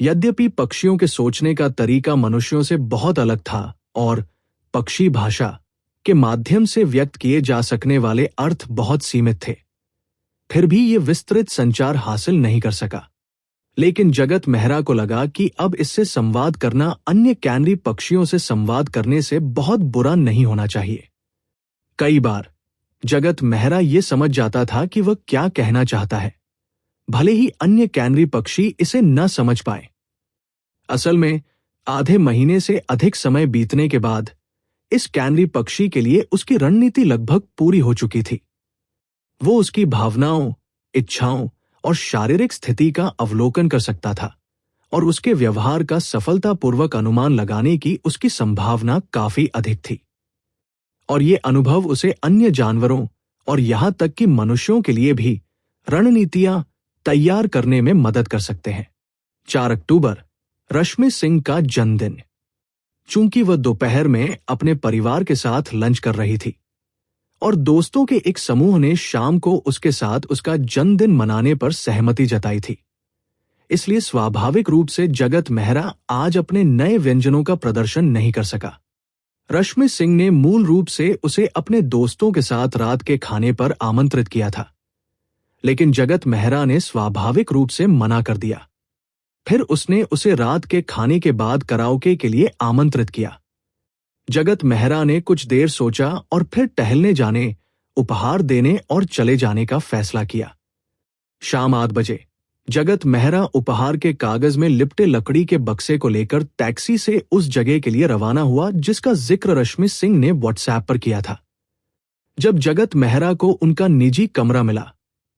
यद्यपि पक्षियों के सोचने का तरीका मनुष्यों से बहुत अलग था और पक्षी भाषा के माध्यम से व्यक्त किए जा सकने वाले अर्थ बहुत सीमित थे, फिर भी ये विस्तृत संचार हासिल नहीं कर सका। लेकिन जगत मेहरा को लगा कि अब इससे संवाद करना अन्य कैनरी पक्षियों से संवाद करने से बहुत बुरा नहीं होना चाहिए। कई बार जगत मेहरा ये समझ जाता था कि वह क्या कहना चाहता है, भले ही अन्य कैनरी पक्षी इसे न समझ पाए। असल में आधे महीने से अधिक समय बीतने के बाद इस कैनरी पक्षी के लिए उसकी रणनीति लगभग पूरी हो चुकी थी। वो उसकी भावनाओं, इच्छाओं और शारीरिक स्थिति का अवलोकन कर सकता था और उसके व्यवहार का सफलतापूर्वक अनुमान लगाने की उसकी संभावना काफी अधिक थी। और ये अनुभव उसे अन्य जानवरों और यहां तक कि मनुष्यों के लिए भी रणनीतियां तैयार करने में मदद कर सकते हैं। 4 अक्टूबर रश्मि सिंह का जन्मदिन। चूंकि वह दोपहर में अपने परिवार के साथ लंच कर रही थी और दोस्तों के एक समूह ने शाम को उसके साथ उसका जन्मदिन मनाने पर सहमति जताई थी, इसलिए स्वाभाविक रूप से जगत मेहरा आज अपने नए व्यंजनों का प्रदर्शन नहीं कर सका। रश्मि सिंह ने मूल रूप से उसे अपने दोस्तों के साथ रात के खाने पर आमंत्रित किया था, लेकिन जगत मेहरा ने स्वाभाविक रूप से मना कर दिया। फिर उसने उसे रात के खाने के बाद कराओके के लिए आमंत्रित किया। जगत मेहरा ने कुछ देर सोचा और फिर टहलने जाने, उपहार देने और चले जाने का फैसला किया। शाम 8 बजे जगत मेहरा उपहार के कागज में लिपटे लकड़ी के बक्से को लेकर टैक्सी से उस जगह के लिए रवाना हुआ जिसका जिक्र रश्मि सिंह ने व्हाट्सएप पर किया था। जब जगत मेहरा को उनका निजी कमरा मिला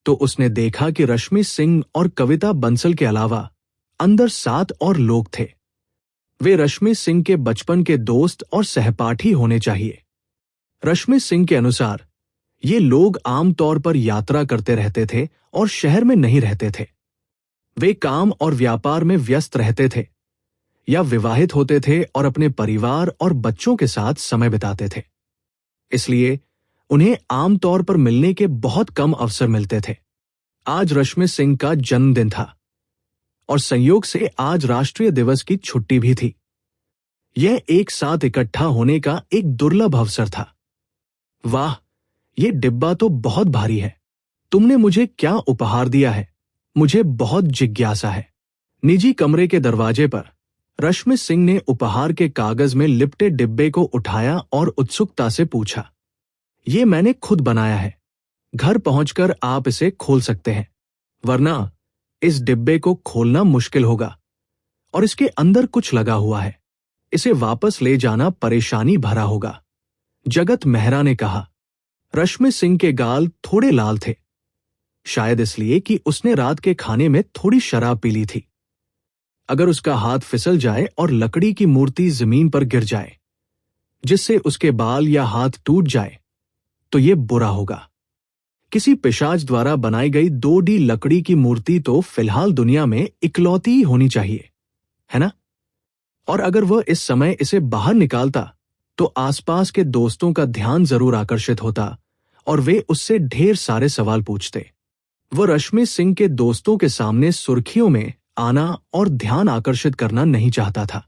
तो उसने देखा कि रश्मि सिंह और कविता बंसल के अलावा अंदर 7 और लोग थे। वे रश्मि सिंह के बचपन के दोस्त और सहपाठी होने चाहिए। रश्मि सिंह के अनुसार ये लोग आमतौर पर यात्रा करते रहते थे और शहर में नहीं रहते थे। वे काम और व्यापार में व्यस्त रहते थे या विवाहित होते थे और अपने परिवार और बच्चों के साथ समय बिताते थे, इसलिए उन्हें आमतौर पर मिलने के बहुत कम अवसर मिलते थे। आज रश्मि सिंह का जन्मदिन था और संयोग से आज राष्ट्रीय दिवस की छुट्टी भी थी। यह एक साथ इकट्ठा होने का एक दुर्लभ अवसर था। वाह, ये डिब्बा तो बहुत भारी है। तुमने मुझे क्या उपहार दिया है? मुझे बहुत जिज्ञासा है। निजी कमरे के दरवाजे पर रश्मि सिंह ने उपहार के कागज में लिपटे डिब्बे को उठाया और उत्सुकता से पूछा। ये मैंने खुद बनाया है। घर पहुंचकर आप इसे खोल सकते हैं, वरना इस डिब्बे को खोलना मुश्किल होगा और इसके अंदर कुछ लगा हुआ है। इसे वापस ले जाना परेशानी भरा होगा, जगत मेहरा ने कहा। रश्मि सिंह के गाल थोड़े लाल थे, शायद इसलिए कि उसने रात के खाने में थोड़ी शराब पी ली थी। अगर उसका हाथ फिसल जाए और लकड़ी की मूर्ति जमीन पर गिर जाए जिससे उसके बाल या हाथ टूट जाए तो यह बुरा होगा। किसी पिशाच द्वारा बनाई गई 2D लकड़ी की मूर्ति तो फिलहाल दुनिया में इकलौती ही होनी चाहिए, है ना? और अगर वह इस समय इसे बाहर निकालता तो आसपास के दोस्तों का ध्यान जरूर आकर्षित होता और वे उससे ढेर सारे सवाल पूछते। वह रश्मि सिंह के दोस्तों के सामने सुर्खियों में आना और ध्यान आकर्षित करना नहीं चाहता था।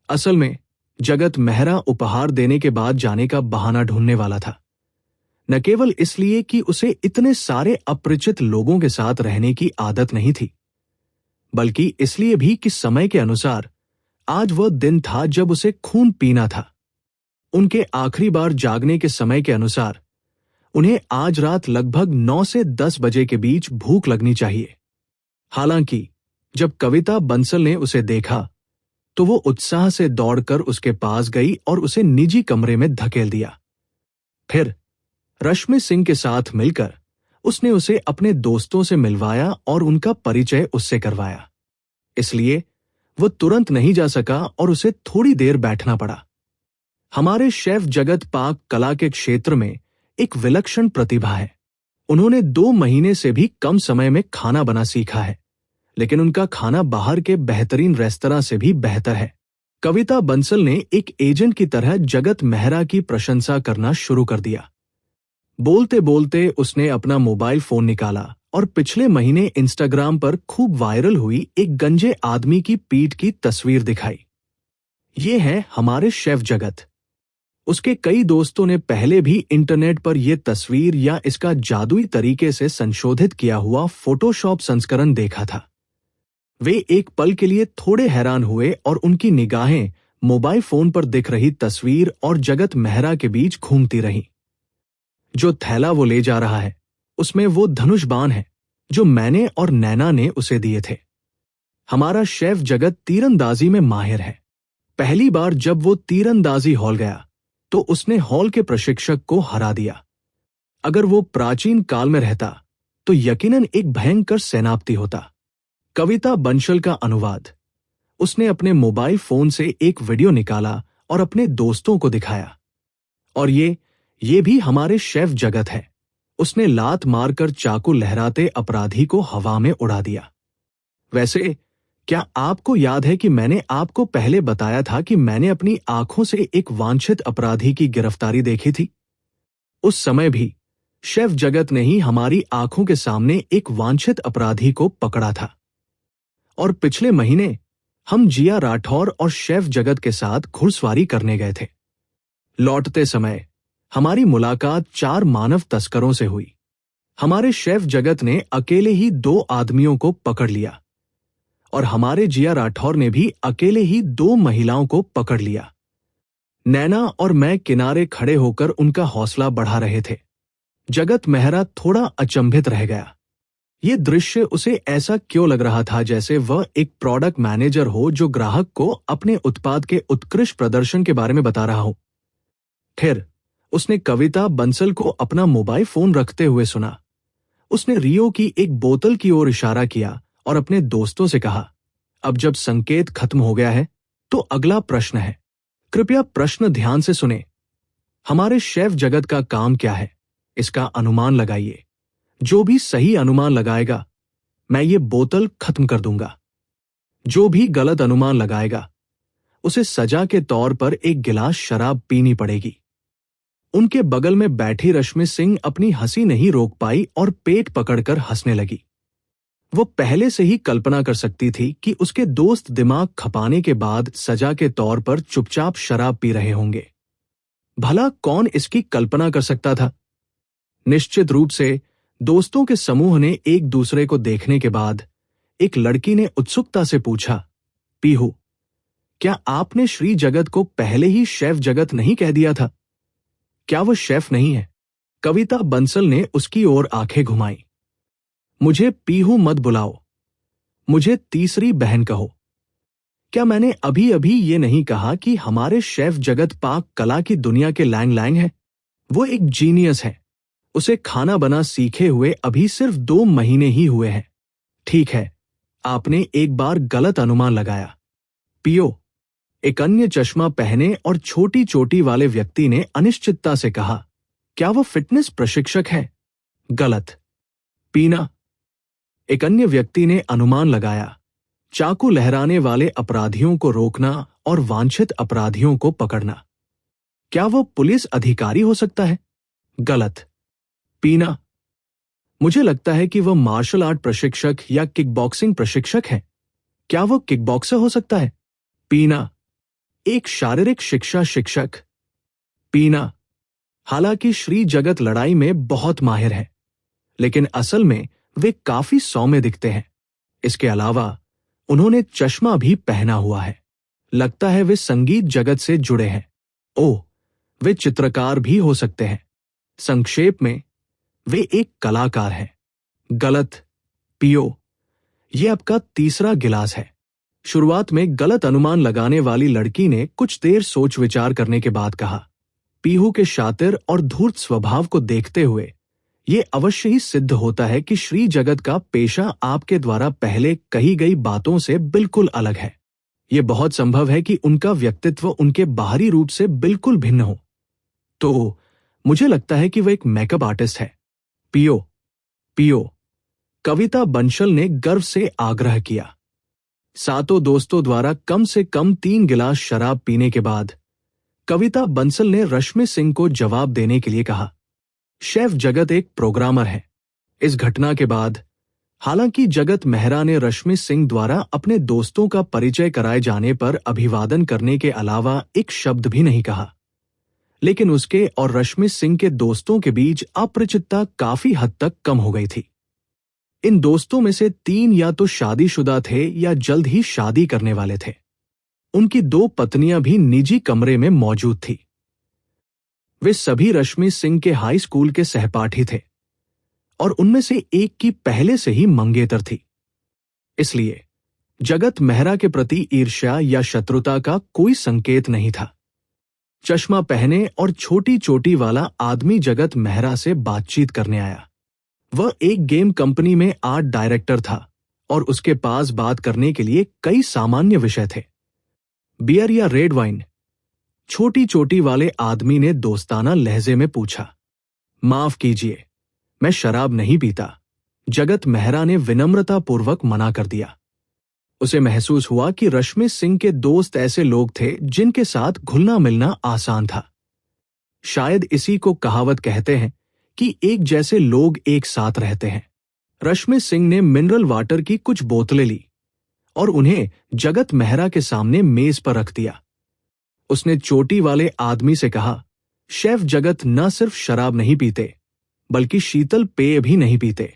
असल में जगत मेहरा उपहार देने के बाद जाने का बहाना ढूंढने वाला था, न केवल इसलिए कि उसे इतने सारे अपरिचित लोगों के साथ रहने की आदत नहीं थी, बल्कि इसलिए भी कि समय के अनुसार आज वह दिन था जब उसे खून पीना था। उनके आखिरी बार जागने के समय के अनुसार उन्हें आज रात लगभग 9 से 10 बजे के बीच भूख लगनी चाहिए। हालांकि जब कविता बंसल ने उसे देखा तो वो उत्साह से दौड़कर उसके पास गई और उसे निजी कमरे में धकेल दिया। फिर रश्मि सिंह के साथ मिलकर उसने उसे अपने दोस्तों से मिलवाया और उनका परिचय उससे करवाया। इसलिए वो तुरंत नहीं जा सका और उसे थोड़ी देर बैठना पड़ा। हमारे शेफ जगत पाक कला के क्षेत्र में एक विलक्षण प्रतिभा है। उन्होंने 2 महीने से भी कम समय में खाना बना सीखा है, लेकिन उनका खाना बाहर के बेहतरीन रेस्तरां से भी बेहतर है। कविता बंसल ने एक एजेंट की तरह जगत मेहरा की प्रशंसा करना शुरू कर दिया। बोलते बोलते उसने अपना मोबाइल फोन निकाला और पिछले महीने इंस्टाग्राम पर खूब वायरल हुई एक गंजे आदमी की पीठ की तस्वीर दिखाई। ये है हमारे शेफ जगत। उसके कई दोस्तों ने पहले भी इंटरनेट पर यह तस्वीर या इसका जादुई तरीके से संशोधित किया हुआ फोटोशॉप संस्करण देखा था। वे एक पल के लिए थोड़े हैरान हुए और उनकी निगाहें मोबाइल फोन पर दिख रही तस्वीर और जगत मेहरा के बीच घूमती रहीं। जो थैला वो ले जा रहा है उसमें वो धनुष बाण है जो मैंने और नैना ने उसे दिए थे। हमारा शेफ जगत तीरंदाजी में माहिर है। पहली बार जब वो तीरंदाजी हॉल गया तो उसने हॉल के प्रशिक्षक को हरा दिया। अगर वो प्राचीन काल में रहता तो यकीनन एक भयंकर सेनापति होता। कविता बंसल का अनुवाद। उसने अपने मोबाइल फोन से एक वीडियो निकाला और अपने दोस्तों को दिखाया। और ये भी हमारे शेफ जगत है। उसने लात मारकर चाकू लहराते अपराधी को हवा में उड़ा दिया। वैसे क्या आपको याद है कि मैंने आपको पहले बताया था कि मैंने अपनी आंखों से एक वांछित अपराधी की गिरफ्तारी देखी थी? उस समय भी शेफ जगत ने ही हमारी आंखों के सामने एक वांछित अपराधी को पकड़ा था। और पिछले महीने हम जिया राठौर और शेफ जगत के साथ घुड़सवारी करने गए थे। लौटते समय हमारी मुलाकात 4 मानव तस्करों से हुई। हमारे शेफ जगत ने अकेले ही 2 आदमियों को पकड़ लिया और हमारे जिया राठौर ने भी अकेले ही 2 महिलाओं को पकड़ लिया। नैना और मैं किनारे खड़े होकर उनका हौसला बढ़ा रहे थे। जगत मेहरा थोड़ा अचंभित रह गया। ये दृश्य उसे ऐसा क्यों लग रहा था जैसे वह एक प्रोडक्ट मैनेजर हो जो ग्राहक को अपने उत्पाद के उत्कृष्ट प्रदर्शन के बारे में बता रहा हो। फिर उसने कविता बंसल को अपना मोबाइल फोन रखते हुए सुना। उसने रियो की एक बोतल की ओर इशारा किया और अपने दोस्तों से कहा, अब जब संकेत खत्म हो गया है तो अगला प्रश्न है। कृपया प्रश्न ध्यान से सुने। हमारे शेफ जगत का काम क्या है, इसका अनुमान लगाइए। जो भी सही अनुमान लगाएगा मैं ये बोतल खत्म कर दूंगा। जो भी गलत अनुमान लगाएगा उसे सजा के तौर पर एक गिलास शराब पीनी पड़ेगी। उनके बगल में बैठी रश्मि सिंह अपनी हंसी नहीं रोक पाई और पेट पकड़कर हंसने लगी। वो पहले से ही कल्पना कर सकती थी कि उसके दोस्त दिमाग खपाने के बाद सजा के तौर पर चुपचाप शराब पी रहे होंगे। भला कौन इसकी कल्पना कर सकता था? निश्चित रूप से दोस्तों के समूह ने एक दूसरे को देखने के बाद एक लड़की ने उत्सुकता से पूछा, पीहू, क्या आपने श्री जगत को पहले ही शेफ जगत नहीं कह दिया था? क्या वो शेफ नहीं है? कविता बंसल ने उसकी ओर आंखें घुमाई। मुझे पीहू मत बुलाओ, मुझे तीसरी बहन कहो। क्या मैंने अभी अभी ये नहीं कहा कि हमारे शेफ जगत पाक कला की दुनिया के लैंग लैंग है? वो एक जीनियस है। उसे खाना बना सीखे हुए अभी सिर्फ 2 महीने ही हुए हैं। ठीक है, आपने एक बार गलत अनुमान लगाया। पियो, एक अन्य चश्मा पहने और छोटी चोटी वाले व्यक्ति ने अनिश्चितता से कहा, क्या वो फिटनेस प्रशिक्षक है? गलत। पीना, एक अन्य व्यक्ति ने अनुमान लगाया। चाकू लहराने वाले अपराधियों को रोकना और वांछित अपराधियों को पकड़ना। क्या वो पुलिस अधिकारी हो सकता है? गलत। पीना, मुझे लगता है कि वह मार्शल आर्ट प्रशिक्षक या किकबॉक्सिंग प्रशिक्षक है। क्या वो किकबॉक्सर हो सकता है? पीना, एक शारीरिक शिक्षा शिक्षक। पीना, हालांकि श्री जगत लड़ाई में बहुत माहिर है लेकिन असल में वे काफी सौम्य दिखते हैं। इसके अलावा उन्होंने चश्मा भी पहना हुआ है। लगता है वे संगीत जगत से जुड़े हैं। ओह, वे चित्रकार भी हो सकते हैं। संक्षेप में वे एक कलाकार हैं। गलत। पियो, ये आपका तीसरा गिलास है। शुरुआत में गलत अनुमान लगाने वाली लड़की ने कुछ देर सोच विचार करने के बाद कहा, पीहू के शातिर और धूर्त स्वभाव को देखते हुए ये अवश्य ही सिद्ध होता है कि श्री जगत का पेशा आपके द्वारा पहले कही गई बातों से बिल्कुल अलग है। ये बहुत संभव है कि उनका व्यक्तित्व उनके बाहरी रूप से बिल्कुल भिन्न हो। तो मुझे लगता है कि वह एक मेकअप आर्टिस्ट है। पियो, पियो, कविता बंसल ने गर्व से आग्रह किया। सातों दोस्तों द्वारा कम से कम 3 गिलास शराब पीने के बाद कविता बंसल ने रश्मि सिंह को जवाब देने के लिए कहा, शेफ जगत एक प्रोग्रामर है। इस घटना के बाद हालांकि जगत मेहरा ने रश्मि सिंह द्वारा अपने दोस्तों का परिचय कराए जाने पर अभिवादन करने के अलावा एक शब्द भी नहीं कहा, लेकिन उसके और रश्मि सिंह के दोस्तों के बीच अपरिचितता काफी हद तक कम हो गई थी। इन दोस्तों में से 3 या तो शादीशुदा थे या जल्द ही शादी करने वाले थे। उनकी 2 पत्नियां भी निजी कमरे में मौजूद थी। वे सभी रश्मि सिंह के हाई स्कूल के सहपाठी थे और उनमें से एक की पहले से ही मंगेतर थी। इसलिए जगत मेहरा के प्रति ईर्ष्या या शत्रुता का कोई संकेत नहीं था। चश्मा पहने और छोटी चोटी वाला आदमी जगत मेहरा से बातचीत करने आया। वह एक गेम कंपनी में आर्ट डायरेक्टर था और उसके पास बात करने के लिए कई सामान्य विषय थे। बियर या रेड वाइन? छोटी चोटी वाले आदमी ने दोस्ताना लहजे में पूछा। माफ कीजिए, मैं शराब नहीं पीता, जगत मेहरा ने विनम्रतापूर्वक मना कर दिया। उसे महसूस हुआ कि रश्मि सिंह के दोस्त ऐसे लोग थे जिनके साथ घुलना मिलना आसान था। शायद इसी को कहावत कहते हैं कि एक जैसे लोग एक साथ रहते हैं। रश्मि सिंह ने मिनरल वाटर की कुछ बोतलें ली और उन्हें जगत मेहरा के सामने मेज पर रख दिया। उसने चोटी वाले आदमी से कहा, शेफ जगत न सिर्फ शराब नहीं पीते बल्कि शीतल पेय भी नहीं पीते,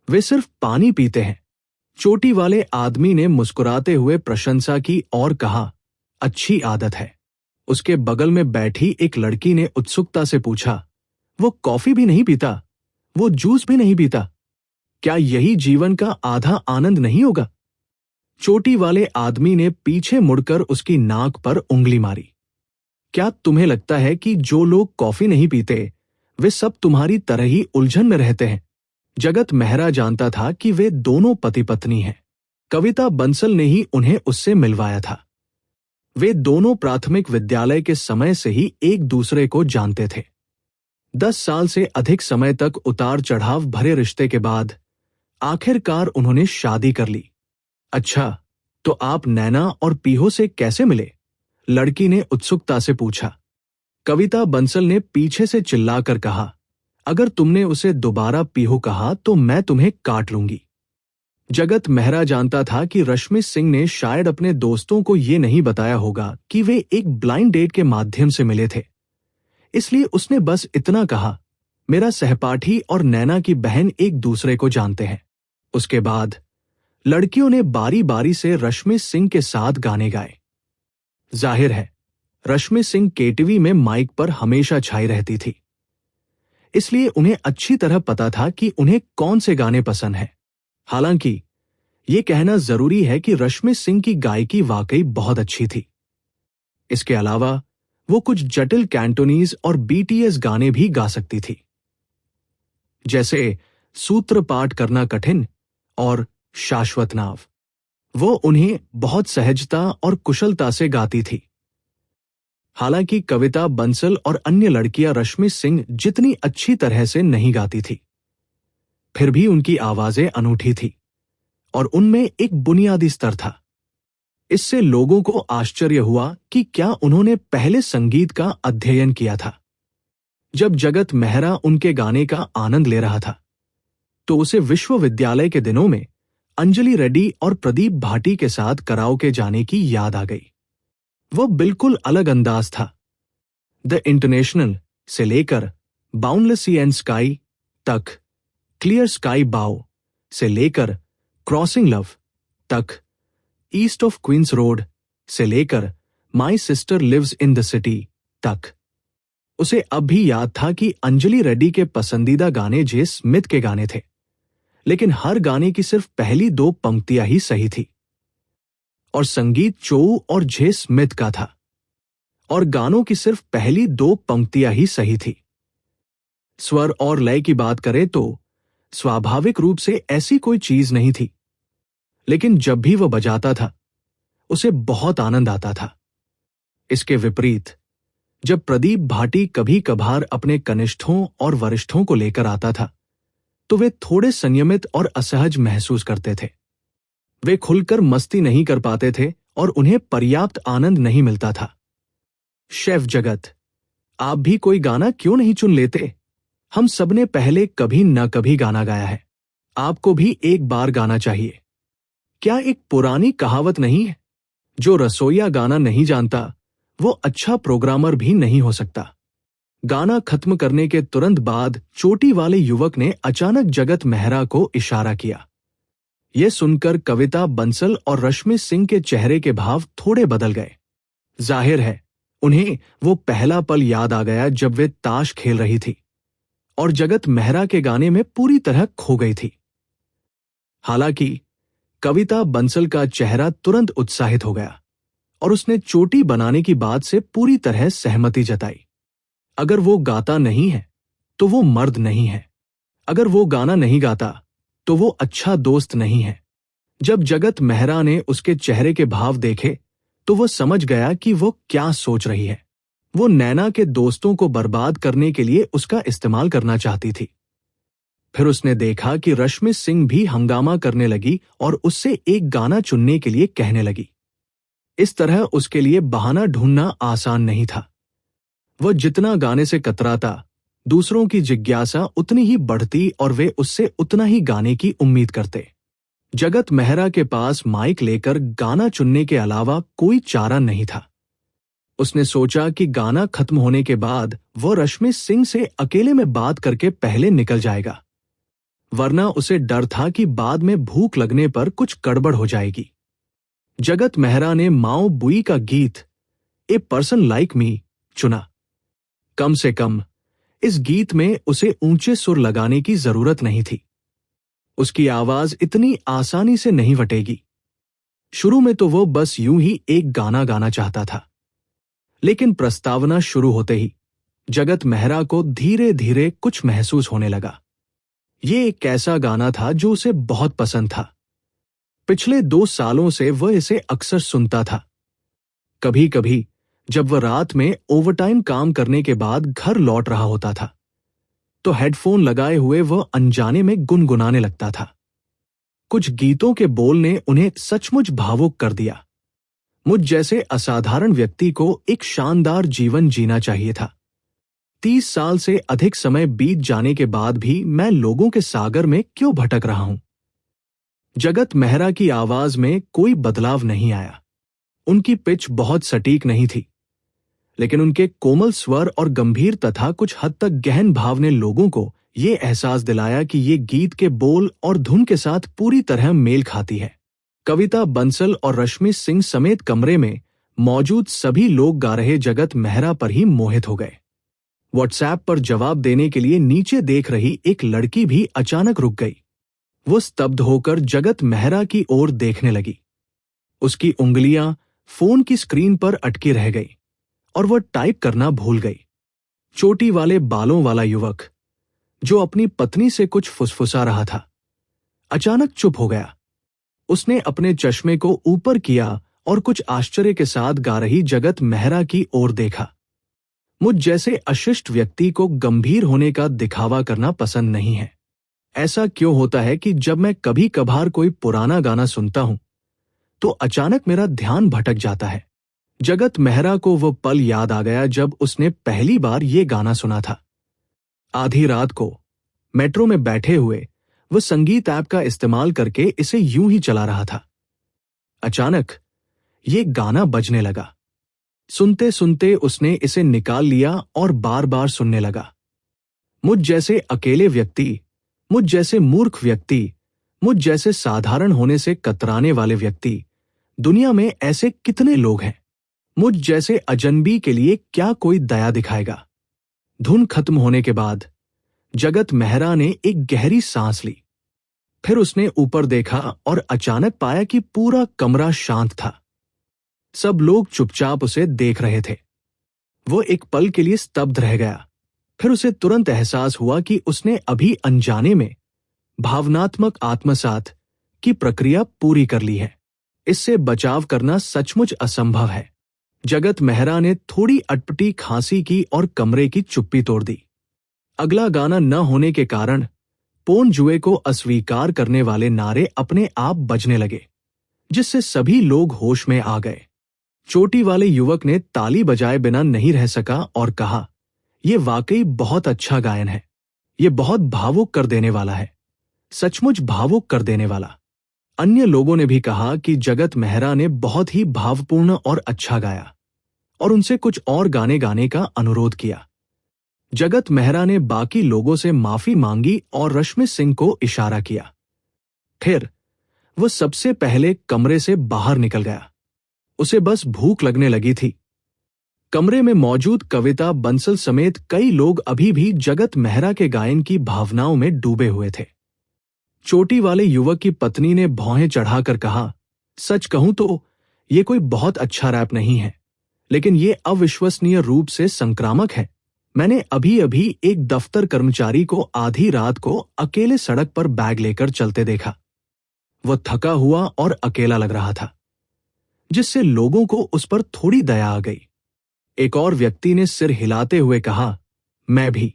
वे सिर्फ पानी पीते हैं। चोटी वाले आदमी ने मुस्कुराते हुए प्रशंसा की और कहा, अच्छी आदत है। उसके बगल में बैठी एक लड़की ने उत्सुकता से पूछा, वो कॉफी भी नहीं पीता, वो जूस भी नहीं पीता, क्या यही जीवन का आधा आनंद नहीं होगा? चोटी वाले आदमी ने पीछे मुड़कर उसकी नाक पर उंगली मारी। क्या तुम्हें लगता है कि जो लोग कॉफी नहीं पीते वे सब तुम्हारी तरह ही उलझन में रहते हैं? जगत मेहरा जानता था कि वे दोनों पति पत्नी हैं। कविता बंसल ने ही उन्हें उससे मिलवाया था। वे दोनों प्राथमिक विद्यालय के समय से ही एक दूसरे को जानते थे। 10 साल से अधिक समय तक उतार चढ़ाव भरे रिश्ते के बाद आखिरकार उन्होंने शादी कर ली। अच्छा, तो आप नैना और पीहो से कैसे मिले? लड़की ने उत्सुकता से पूछा। कविता बंसल ने पीछे से चिल्लाकर कहा, अगर तुमने उसे दोबारा पीहू कहा तो मैं तुम्हें काट लूंगी। जगत मेहरा जानता था कि रश्मि सिंह ने शायद अपने दोस्तों को ये नहीं बताया होगा कि वे एक ब्लाइंड डेट के माध्यम से मिले थे, इसलिए उसने बस इतना कहा, मेरा सहपाठी और नैना की बहन एक दूसरे को जानते हैं। उसके बाद लड़कियों ने बारी बारी से रश्मि सिंह के साथ गाने गाए। जाहिर है रश्मि सिंह केटीवी में माइक पर हमेशा छाई रहती थी, इसलिए उन्हें अच्छी तरह पता था कि उन्हें कौन से गाने पसंद हैं। हालांकि यह कहना जरूरी है कि रश्मि सिंह की गायकी वाकई बहुत अच्छी थी। इसके अलावा वो कुछ जटिल कैंटोनीज और बीटीएस गाने भी गा सकती थी, जैसे सूत्र पाठ करना कठिन और शाश्वत नाव। वो उन्हें बहुत सहजता और कुशलता से गाती थी। हालांकि कविता बंसल और अन्य लड़कियां रश्मि सिंह जितनी अच्छी तरह से नहीं गाती थी, फिर भी उनकी आवाजें अनूठी थी और उनमें एक बुनियादी स्तर था। इससे लोगों को आश्चर्य हुआ कि क्या उन्होंने पहले संगीत का अध्ययन किया था। जब जगत मेहरा उनके गाने का आनंद ले रहा था तो उसे विश्वविद्यालय के दिनों में अंजलि रेड्डी और प्रदीप भाटी के साथ कराओके जाने की याद आ गई। वो बिल्कुल अलग अंदाज था। द इंटरनेशनल से लेकर बाउंडलेस सी एंड स्काई तक, क्लियर स्काई बाउ से लेकर क्रॉसिंग लव तक, ईस्ट ऑफ क्वींस रोड से लेकर my sister lives in the city तक। उसे अब भी याद था कि अंजलि रेड्डी के पसंदीदा गाने जे स्मिथ के गाने थे, लेकिन हर गाने की सिर्फ पहली 2 पंक्तियां ही सही थी और संगीत चो और जे स्मिथ का था और गानों की सिर्फ पहली 2 पंक्तियां ही सही थी। स्वर और लय की बात करें तो स्वाभाविक रूप से ऐसी कोई चीज नहीं थी, लेकिन जब भी वह बजाता था उसे बहुत आनंद आता था। इसके विपरीत जब प्रदीप भाटी कभी कभार अपने कनिष्ठों और वरिष्ठों को लेकर आता था तो वे थोड़े संयमित और असहज महसूस करते थे। वे खुलकर मस्ती नहीं कर पाते थे और उन्हें पर्याप्त आनंद नहीं मिलता था। शेफ जगत, आप भी कोई गाना क्यों नहीं चुन लेते? हम सबने पहले कभी न कभी गाना गाया है। आपको भी एक बार गाना चाहिए। क्या एक पुरानी कहावत नहीं है, जो रसोइया गाना नहीं जानता वो अच्छा प्रोग्रामर भी नहीं हो सकता। गाना खत्म करने के तुरंत बाद चोटी वाले युवक ने अचानक जगत मेहरा को इशारा किया। यह सुनकर कविता बंसल और रश्मि सिंह के चेहरे के भाव थोड़े बदल गए। जाहिर है उन्हें वो पहला पल याद आ गया जब वे ताश खेल रही थी और जगत मेहरा के गाने में पूरी तरह खो गई थी। हालांकि कविता बंसल का चेहरा तुरंत उत्साहित हो गया और उसने चोटी बनाने की बात से पूरी तरह सहमति जताई। अगर वो गाता नहीं है तो वो मर्द नहीं है। अगर वो गाना नहीं गाता तो वो अच्छा दोस्त नहीं है। जब जगत मेहरा ने उसके चेहरे के भाव देखे तो वो समझ गया कि वो क्या सोच रही है। वो नैना के दोस्तों को बर्बाद करने के लिए उसका इस्तेमाल करना चाहती थी। फिर उसने देखा कि रश्मि सिंह भी हंगामा करने लगी और उससे एक गाना चुनने के लिए कहने लगी। इस तरह उसके लिए बहाना ढूंढना आसान नहीं था। वह जितना गाने से कतराता, दूसरों की जिज्ञासा उतनी ही बढ़ती और वे उससे उतना ही गाने की उम्मीद करते। जगत मेहरा के पास माइक लेकर गाना चुनने के अलावा कोई चारा नहीं था। उसने सोचा कि गाना खत्म होने के बाद वह रश्मि सिंह से अकेले में बात करके पहले निकल जाएगा, वरना उसे डर था कि बाद में भूख लगने पर कुछ गड़बड़ हो जाएगी। जगत मेहरा ने माओ बुई का गीत ए पर्सन लाइक मी चुना। कम से कम इस गीत में उसे ऊंचे सुर लगाने की जरूरत नहीं थी। उसकी आवाज इतनी आसानी से नहीं वटेगी। शुरू में तो वो बस यूं ही एक गाना गाना चाहता था, लेकिन प्रस्तावना शुरू होते ही जगत मेहरा को धीरे धीरे कुछ महसूस होने लगा। ये एक ऐसा गाना था जो उसे बहुत पसंद था। पिछले 2 सालों से वह इसे अक्सर सुनता था। कभी कभी जब वह रात में ओवरटाइम काम करने के बाद घर लौट रहा होता था तो हेडफोन लगाए हुए वह अनजाने में गुनगुनाने लगता था। कुछ गीतों के बोल ने उन्हें सचमुच भावुक कर दिया। मुझ जैसे असाधारण व्यक्ति को एक शानदार जीवन जीना चाहिए था। 30 साल से अधिक समय बीत जाने के बाद भी मैं लोगों के सागर में क्यों भटक रहा हूं। जगत मेहरा की आवाज में कोई बदलाव नहीं आया। उनकी पिच बहुत सटीक नहीं थी, लेकिन उनके कोमल स्वर और गंभीर तथा कुछ हद तक गहन भाव ने लोगों को ये एहसास दिलाया कि ये गीत के बोल और धुन के साथ पूरी तरह मेल खाती है। कविता बंसल और रश्मि सिंह समेत कमरे में मौजूद सभी लोग गा रहे जगत मेहरा पर ही मोहित हो गए। व्हाट्सएप पर जवाब देने के लिए नीचे देख रही एक लड़की भी अचानक रुक गई। वो स्तब्ध होकर जगत मेहरा की ओर देखने लगी। उसकी उंगलियां फोन की स्क्रीन पर अटकी रह गई और वह टाइप करना भूल गई। चोटी वाले बालों वाला युवक, जो अपनी पत्नी से कुछ फुसफुसा रहा था, अचानक चुप हो गया। उसने अपने चश्मे को ऊपर किया और कुछ आश्चर्य के साथ गा रही जगत मेहरा की ओर देखा। मुझ जैसे अशिष्ट व्यक्ति को गंभीर होने का दिखावा करना पसंद नहीं है। ऐसा क्यों होता है कि जब मैं कभी कभार कोई पुराना गाना सुनता हूं तो अचानक मेरा ध्यान भटक जाता है। जगत मेहरा को वो पल याद आ गया जब उसने पहली बार ये गाना सुना था। आधी रात को मेट्रो में बैठे हुए वह संगीत ऐप का इस्तेमाल करके इसे यूं ही चला रहा था। अचानक ये गाना बजने लगा। सुनते सुनते उसने इसे निकाल लिया और बार बार सुनने लगा। मुझ जैसे अकेले व्यक्ति, मुझ जैसे मूर्ख व्यक्ति, मुझ जैसे साधारण होने से कतराने वाले व्यक्ति, दुनिया में ऐसे कितने लोग हैं। मुझ जैसे अजनबी के लिए क्या कोई दया दिखाएगा। धुन खत्म होने के बाद जगत मेहरा ने एक गहरी सांस ली। फिर उसने ऊपर देखा और अचानक पाया कि पूरा कमरा शांत था। सब लोग चुपचाप उसे देख रहे थे। वो एक पल के लिए स्तब्ध रह गया। फिर उसे तुरंत एहसास हुआ कि उसने अभी अनजाने में भावनात्मक आत्मसात की प्रक्रिया पूरी कर ली है। इससे बचाव करना सचमुच असंभव है। जगत मेहरा ने थोड़ी अटपटी खांसी की और कमरे की चुप्पी तोड़ दी। अगला गाना न होने के कारण पोन जुए को अस्वीकार करने वाले नारे अपने आप बजने लगे, जिससे सभी लोग होश में आ गए। चोटी वाले युवक ने ताली बजाए बिना नहीं रह सका और कहा, "यह वाकई बहुत अच्छा गायन है। ये बहुत भावुक कर देने वाला है, सचमुच भावुक कर देने वाला। अन्य लोगों ने भी कहा कि जगत मेहरा ने बहुत ही भावपूर्ण और अच्छा गाया और उनसे कुछ और गाने गाने का अनुरोध किया। जगत मेहरा ने बाकी लोगों से माफी मांगी और रश्मि सिंह को इशारा किया। फिर वो सबसे पहले कमरे से बाहर निकल गया। उसे बस भूख लगने लगी थी। कमरे में मौजूद कविता बंसल समेत कई लोग अभी भी जगत मेहरा के गायन की भावनाओं में डूबे हुए थे। चोटी वाले युवक की पत्नी ने भौहें चढ़ाकर कहा, सच कहूं तो ये कोई बहुत अच्छा रैप नहीं है, लेकिन ये अविश्वसनीय रूप से संक्रामक है। मैंने अभी अभी एक दफ्तर कर्मचारी को आधी रात को अकेले सड़क पर बैग लेकर चलते देखा। वो थका हुआ और अकेला लग रहा था, जिससे लोगों को उस पर थोड़ी दया आ गई। एक और व्यक्ति ने सिर हिलाते हुए कहा, मैं भी।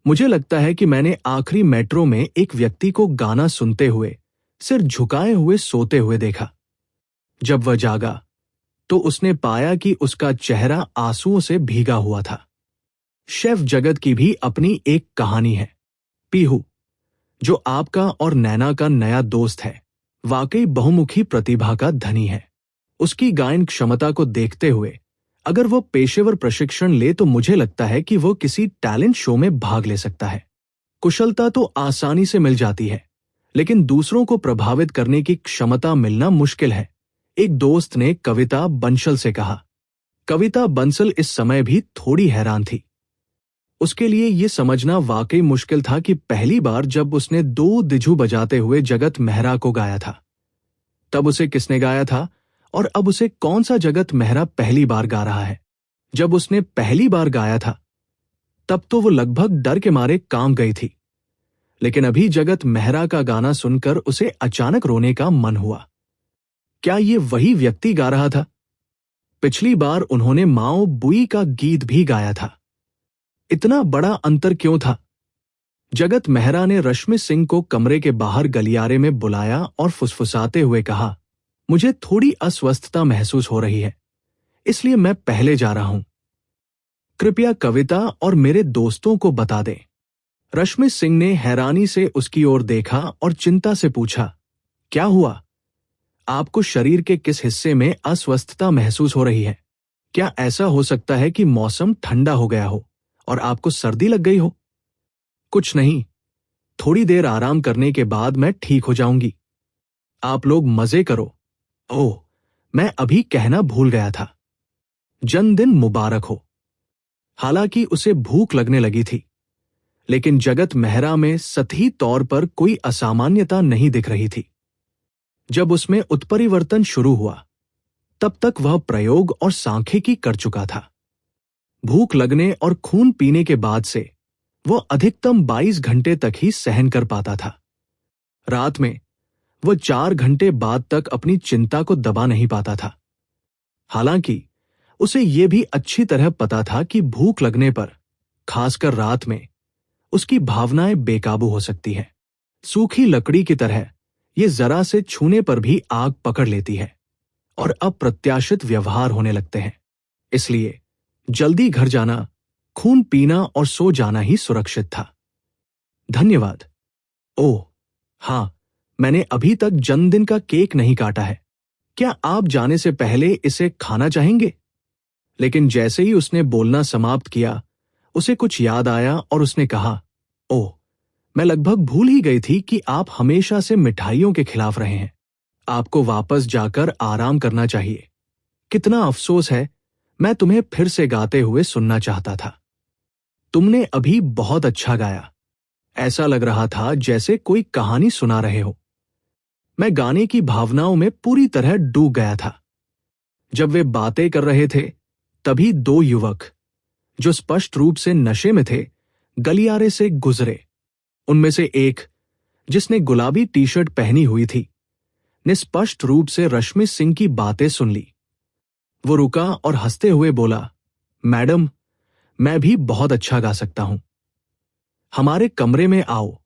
मुझे लगता है कि मैंने आखिरी मेट्रो में एक व्यक्ति को गाना सुनते हुए सिर झुकाए हुए सोते हुए देखा। जब वह जागा तो उसने पाया कि उसका चेहरा आंसुओं से भीगा हुआ था। शेफ जगत की भी अपनी एक कहानी है। पीहू, जो आपका और नैना का नया दोस्त है, वाकई बहुमुखी प्रतिभा का धनी है। उसकी गायन क्षमता को देखते हुए अगर वो पेशेवर प्रशिक्षण ले तो मुझे लगता है कि वो किसी टैलेंट शो में भाग ले सकता है। कुशलता तो आसानी से मिल जाती है, लेकिन दूसरों को प्रभावित करने की क्षमता मिलना मुश्किल है, एक दोस्त ने कविता बंसल से कहा। कविता बंसल इस समय भी थोड़ी हैरान थी। उसके लिए ये समझना वाकई मुश्किल था कि पहली बार जब उसने 2 दिझू बजाते हुए जगत मेहरा को गाया था, तब उसे किसने गाया था और अब उसे कौन सा जगत मेहरा पहली बार गा रहा है। जब उसने पहली बार गाया था तब तो वो लगभग डर के मारे कांप गई थी, लेकिन अभी जगत मेहरा का गाना सुनकर उसे अचानक रोने का मन हुआ। क्या ये वही व्यक्ति गा रहा था? पिछली बार उन्होंने माओ बुई का गीत भी गाया था। इतना बड़ा अंतर क्यों था? जगत मेहरा ने रश्मि सिंह को कमरे के बाहर गलियारे में बुलाया और फुसफुसाते हुए कहा, मुझे थोड़ी अस्वस्थता महसूस हो रही है, इसलिए मैं पहले जा रहा हूं। कृपया कविता और मेरे दोस्तों को बता दें। रश्मि सिंह ने हैरानी से उसकी ओर देखा और चिंता से पूछा, क्या हुआ? आपको शरीर के किस हिस्से में अस्वस्थता महसूस हो रही है? क्या ऐसा हो सकता है कि मौसम ठंडा हो गया हो और आपको सर्दी लग गई हो? कुछ नहीं, थोड़ी देर आराम करने के बाद मैं ठीक हो जाऊंगी। आप लोग मजे करो। ओह, मैं अभी कहना भूल गया था, जन्मदिन मुबारक हो। हालांकि उसे भूख लगने लगी थी, लेकिन जगत मेहरा में सतही तौर पर कोई असामान्यता नहीं दिख रही थी। जब उसमें उत्परिवर्तन शुरू हुआ तब तक वह प्रयोग और सांख्यिकी कर चुका था। भूख लगने और खून पीने के बाद से वह अधिकतम 22 घंटे तक ही सहन कर पाता था। रात में वह 4 घंटे बाद तक अपनी चिंता को दबा नहीं पाता था। हालांकि उसे यह भी अच्छी तरह पता था कि भूख लगने पर, खासकर रात में, उसकी भावनाएं बेकाबू हो सकती हैं। सूखी लकड़ी की तरह ये जरा से छूने पर भी आग पकड़ लेती है और अप्रत्याशित व्यवहार होने लगते हैं। इसलिए जल्दी घर जाना, खून पीना और सो जाना ही सुरक्षित था। धन्यवाद। ओह हां, मैंने अभी तक जन्मदिन का केक नहीं काटा है। क्या आप जाने से पहले इसे खाना चाहेंगे? लेकिन जैसे ही उसने बोलना समाप्त किया, उसे कुछ याद आया और उसने कहा, ओह, मैं लगभग भूल ही गई थी कि आप हमेशा से मिठाइयों के खिलाफ रहे हैं। आपको वापस जाकर आराम करना चाहिए। कितना अफसोस है, मैं तुम्हें फिर से गाते हुए सुनना चाहता था। तुमने अभी बहुत अच्छा गाया। ऐसा लग रहा था जैसे कोई कहानी सुना रहे हो। मैं गाने की भावनाओं में पूरी तरह डूब गया था। जब वे बातें कर रहे थे, तभी 2 युवक, जो स्पष्ट रूप से नशे में थे, गलियारे से गुजरे। उनमें से एक, जिसने गुलाबी टी-शर्ट पहनी हुई थी, ने स्पष्ट रूप से रश्मि सिंह की बातें सुन ली। वो रुका और हंसते हुए बोला, मैडम, मैं भी बहुत अच्छा गा सकता हूं। हमारे कमरे में आओ,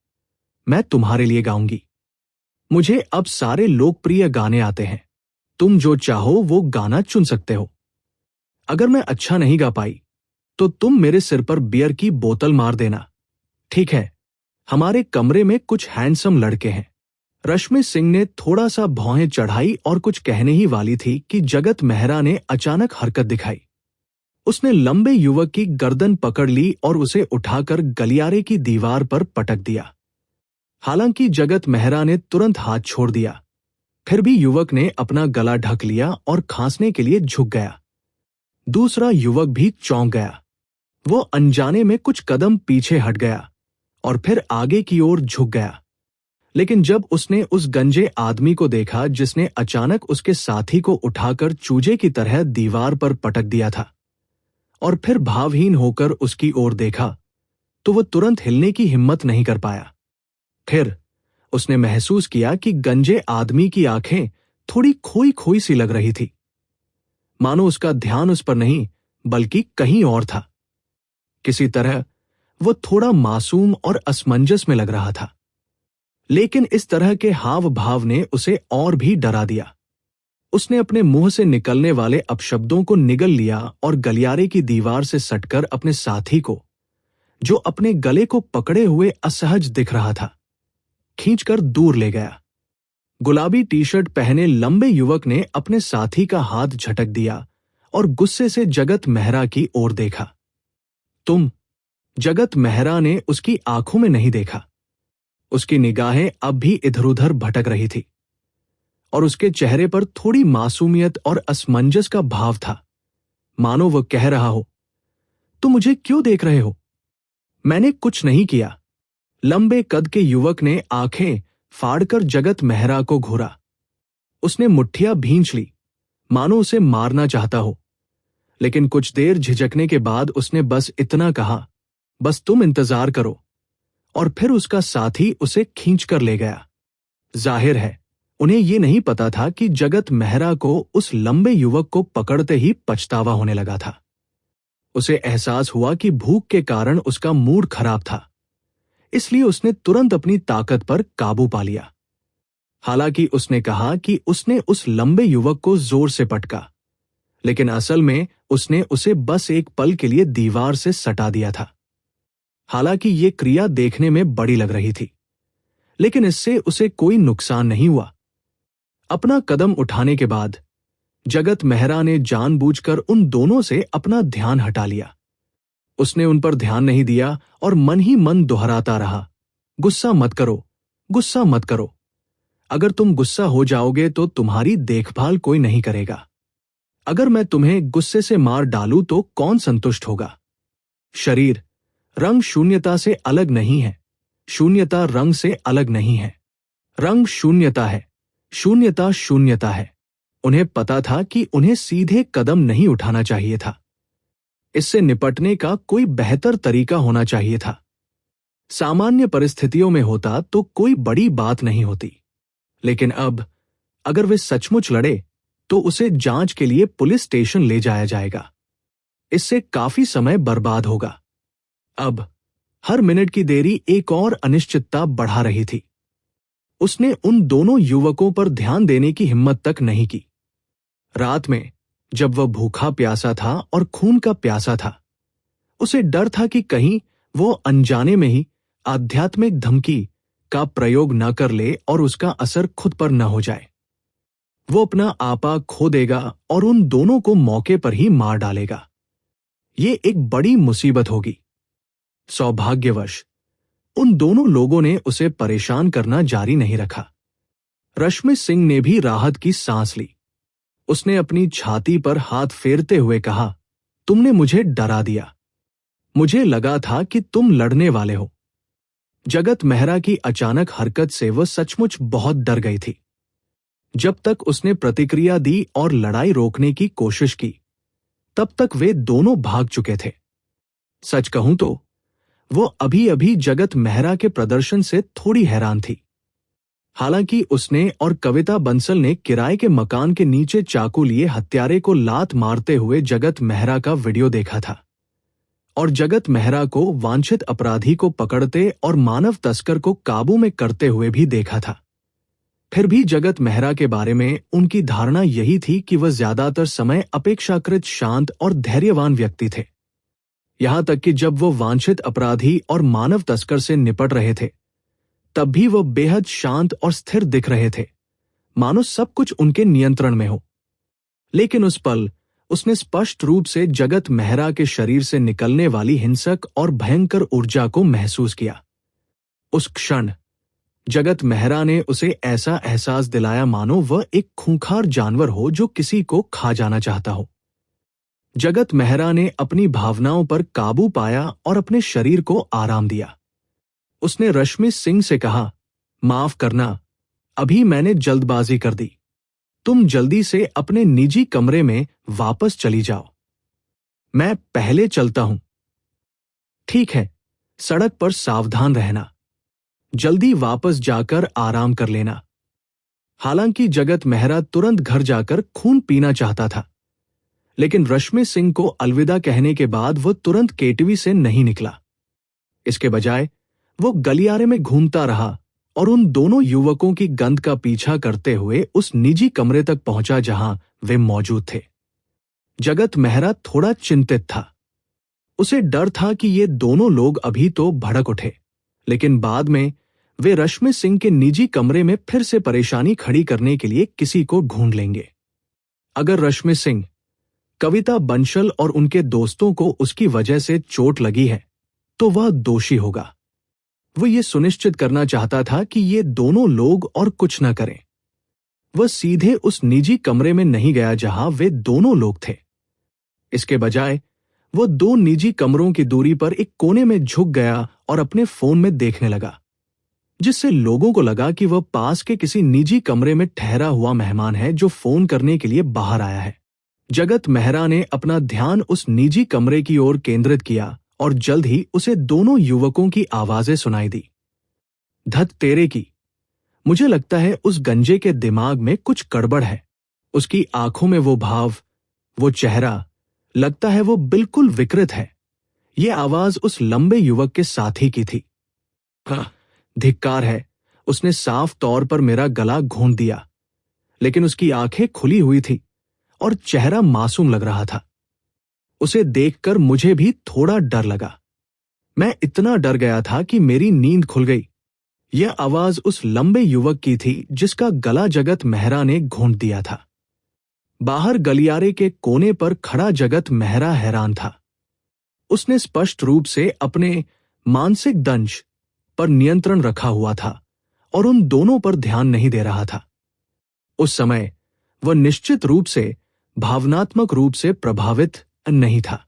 मैं तुम्हारे लिए गाऊंगी। मुझे अब सारे लोकप्रिय गाने आते हैं। तुम जो चाहो वो गाना चुन सकते हो। अगर मैं अच्छा नहीं गा पाई तो तुम मेरे सिर पर बियर की बोतल मार देना, ठीक है? हमारे कमरे में कुछ हैंडसम लड़के हैं। रश्मि सिंह ने थोड़ा सा भौहें चढ़ाई और कुछ कहने ही वाली थी कि जगत मेहरा ने अचानक हरकत दिखाई। उसने लंबे युवक की गर्दन पकड़ ली और उसे उठाकर गलियारे की दीवार पर पटक दिया। हालांकि जगत मेहरा ने तुरंत हाथ छोड़ दिया, फिर भी युवक ने अपना गला ढक लिया और खांसने के लिए झुक गया। दूसरा युवक भी चौंक गया। वो अनजाने में कुछ कदम पीछे हट गया और फिर आगे की ओर झुक गया। लेकिन जब उसने उस गंजे आदमी को देखा जिसने अचानक उसके साथी को उठाकर चूजे की तरह दीवार पर पटक दिया था और फिर भावहीन होकर उसकी ओर देखा, तो वह तुरंत हिलने की हिम्मत नहीं कर पाया। फिर उसने महसूस किया कि गंजे आदमी की आंखें थोड़ी खोई खोई सी लग रही थी, मानो उसका ध्यान उस पर नहीं बल्कि कहीं और था। किसी तरह वह थोड़ा मासूम और असमंजस में लग रहा था, लेकिन इस तरह के हाव भाव ने उसे और भी डरा दिया। उसने अपने मुंह से निकलने वाले अपशब्दों को निगल लिया और गलियारे की दीवार से सटकर अपने साथी को, जो अपने गले को पकड़े हुए असहज दिख रहा था, खींचकर दूर ले गया। गुलाबी टी शर्ट पहने लंबे युवक ने अपने साथी का हाथ झटक दिया और गुस्से से जगत मेहरा की ओर देखा। तुम? जगत मेहरा ने उसकी आंखों में नहीं देखा। उसकी निगाहें अब भी इधर-उधर भटक रही थी और उसके चेहरे पर थोड़ी मासूमियत और असमंजस का भाव था, मानो वह कह रहा हो, तुम मुझे क्यों देख रहे हो? मैंने कुछ नहीं किया। लंबे कद के युवक ने आंखें फाड़कर जगत मेहरा को घूरा। उसने मुट्ठियां भींच ली, मानो उसे मारना चाहता हो, लेकिन कुछ देर झिझकने के बाद उसने बस इतना कहा, बस तुम इंतजार करो, और फिर उसका साथी उसे खींचकर ले गया। जाहिर है उन्हें ये नहीं पता था कि जगत मेहरा को उस लंबे युवक को पकड़ते ही पछतावा होने लगा था। उसे एहसास हुआ कि भूख के कारण उसका मूड खराब था, इसलिए उसने तुरंत अपनी ताकत पर काबू पा लिया। हालांकि उसने कहा कि उसने उस लंबे युवक को जोर से पटका, लेकिन असल में उसने उसे बस एक पल के लिए दीवार से सटा दिया था। हालांकि ये क्रिया देखने में बड़ी लग रही थी, लेकिन इससे उसे कोई नुकसान नहीं हुआ। अपना कदम उठाने के बाद जगत मेहरा ने जानबूझकर उन दोनों से अपना ध्यान हटा लिया। उसने उन पर ध्यान नहीं दिया और मन ही मन दोहराता रहा, गुस्सा मत करो, गुस्सा मत करो। अगर तुम गुस्सा हो जाओगे तो तुम्हारी देखभाल कोई नहीं करेगा। अगर मैं तुम्हें गुस्से से मार डालूं तो कौन संतुष्ट होगा? शरीर रंग शून्यता से अलग नहीं है, शून्यता रंग से अलग नहीं है। रंग शून्यता है, शून्यता शून्यता है। उन्हें पता था कि उन्हें सीधे कदम नहीं उठाना चाहिए था। इससे निपटने का कोई बेहतर तरीका होना चाहिए था। सामान्य परिस्थितियों में होता तो कोई बड़ी बात नहीं होती, लेकिन अब अगर वे सचमुच लड़े तो उसे जांच के लिए पुलिस स्टेशन ले जाया जाएगा। इससे काफी समय बर्बाद होगा। अब हर मिनट की देरी एक और अनिश्चितता बढ़ा रही थी। उसने उन दोनों युवकों पर ध्यान देने की हिम्मत तक नहीं की। रात में जब वह भूखा प्यासा था और खून का प्यासा था, उसे डर था कि कहीं वो अनजाने में ही आध्यात्मिक धमकी का प्रयोग न कर ले और उसका असर खुद पर न हो जाए। वो अपना आपा खो देगा और उन दोनों को मौके पर ही मार डालेगा। ये एक बड़ी मुसीबत होगी। सौभाग्यवश उन दोनों लोगों ने उसे परेशान करना जारी नहीं रखा। रश्मि सिंह ने भी राहत की सांस ली। उसने अपनी छाती पर हाथ फेरते हुए कहा, तुमने मुझे डरा दिया। मुझे लगा था कि तुम लड़ने वाले हो। जगत मेहरा की अचानक हरकत से वह सचमुच बहुत डर गई थी। जब तक उसने प्रतिक्रिया दी और लड़ाई रोकने की कोशिश की, तब तक वे दोनों भाग चुके थे। सच कहूं तो वो अभी अभी जगत मेहरा के प्रदर्शन से थोड़ी हैरान थी। हालांकि उसने और कविता बंसल ने किराए के मकान के नीचे चाकू लिए हत्यारे को लात मारते हुए जगत मेहरा का वीडियो देखा था और जगत मेहरा को वांछित अपराधी को पकड़ते और मानव तस्कर को काबू में करते हुए भी देखा था। फिर भी जगत मेहरा के बारे में उनकी धारणा यही थी कि वह ज्यादातर समय अपेक्षाकृत शांत और धैर्यवान व्यक्ति थे। यहां तक कि जब वो वांछित अपराधी और मानव तस्कर से निपट रहे थे, तब भी वो बेहद शांत और स्थिर दिख रहे थे, मानो सब कुछ उनके नियंत्रण में हो। लेकिन उस पल उसने स्पष्ट रूप से जगत मेहरा के शरीर से निकलने वाली हिंसक और भयंकर ऊर्जा को महसूस किया। उस क्षण जगत मेहरा ने उसे ऐसा एहसास दिलाया मानो वह एक खूंखार जानवर हो जो किसी को खा जाना चाहता हो। जगत मेहरा ने अपनी भावनाओं पर काबू पाया और अपने शरीर को आराम दिया। उसने रश्मि सिंह से कहा, माफ करना, अभी मैंने जल्दबाजी कर दी। तुम जल्दी से अपने निजी कमरे में वापस चली जाओ। मैं पहले चलता हूं। ठीक है, सड़क पर सावधान रहना। जल्दी वापस जाकर आराम कर लेना। हालांकि जगत मेहरा तुरंत घर जाकर खून पीना चाहता था, लेकिन रश्मि सिंह को अलविदा कहने के बाद वो तुरंत केटवी से नहीं निकला। इसके बजाय वो गलियारे में घूमता रहा और उन दोनों युवकों की गंध का पीछा करते हुए उस निजी कमरे तक पहुंचा जहां वे मौजूद थे। जगत मेहरा थोड़ा चिंतित था। उसे डर था कि ये दोनों लोग अभी तो भड़क उठे, लेकिन बाद में वे रश्मि सिंह के निजी कमरे में फिर से परेशानी खड़ी करने के लिए किसी को ढूंढ लेंगे। अगर रश्मि सिंह, कविता बंसल और उनके दोस्तों को उसकी वजह से चोट लगी है, तो वह दोषी होगा। वो ये सुनिश्चित करना चाहता था कि ये दोनों लोग और कुछ न करें। वह सीधे उस निजी कमरे में नहीं गया जहां वे दोनों लोग थे। इसके बजाय वो दो निजी कमरों की दूरी पर एक कोने में झुक गया और अपने फोन में देखने लगा, जिससे लोगों को लगा कि वह पास के किसी निजी कमरे में ठहरा हुआ मेहमान है जो फोन करने के लिए बाहर आया है। जगत मेहरा ने अपना ध्यान उस निजी कमरे की ओर केंद्रित किया और जल्द ही उसे दोनों युवकों की आवाजें सुनाई दी। धत तेरे की, मुझे लगता है उस गंजे के दिमाग में कुछ गड़बड़ है। उसकी आंखों में वो भाव, वो चेहरा, लगता है वो बिल्कुल विकृत है। ये आवाज उस लंबे युवक के साथी की थी। हाँ, धिक्कार है, उसने साफ तौर पर मेरा गला घोंट दिया। लेकिन उसकी आंखें खुली हुई थी और चेहरा मासूम लग रहा था। उसे देखकर मुझे भी थोड़ा डर लगा। मैं इतना डर गया था कि मेरी नींद खुल गई। यह आवाज उस लंबे युवक की थी जिसका गला जगत मेहरा ने घोंट दिया था। बाहर गलियारे के कोने पर खड़ा जगत मेहरा हैरान था। उसने स्पष्ट रूप से अपने मानसिक दंश पर नियंत्रण रखा हुआ था और उन दोनों पर ध्यान नहीं दे रहा था। उस समय वह निश्चित रूप से भावनात्मक रूप से प्रभावित नहीं था।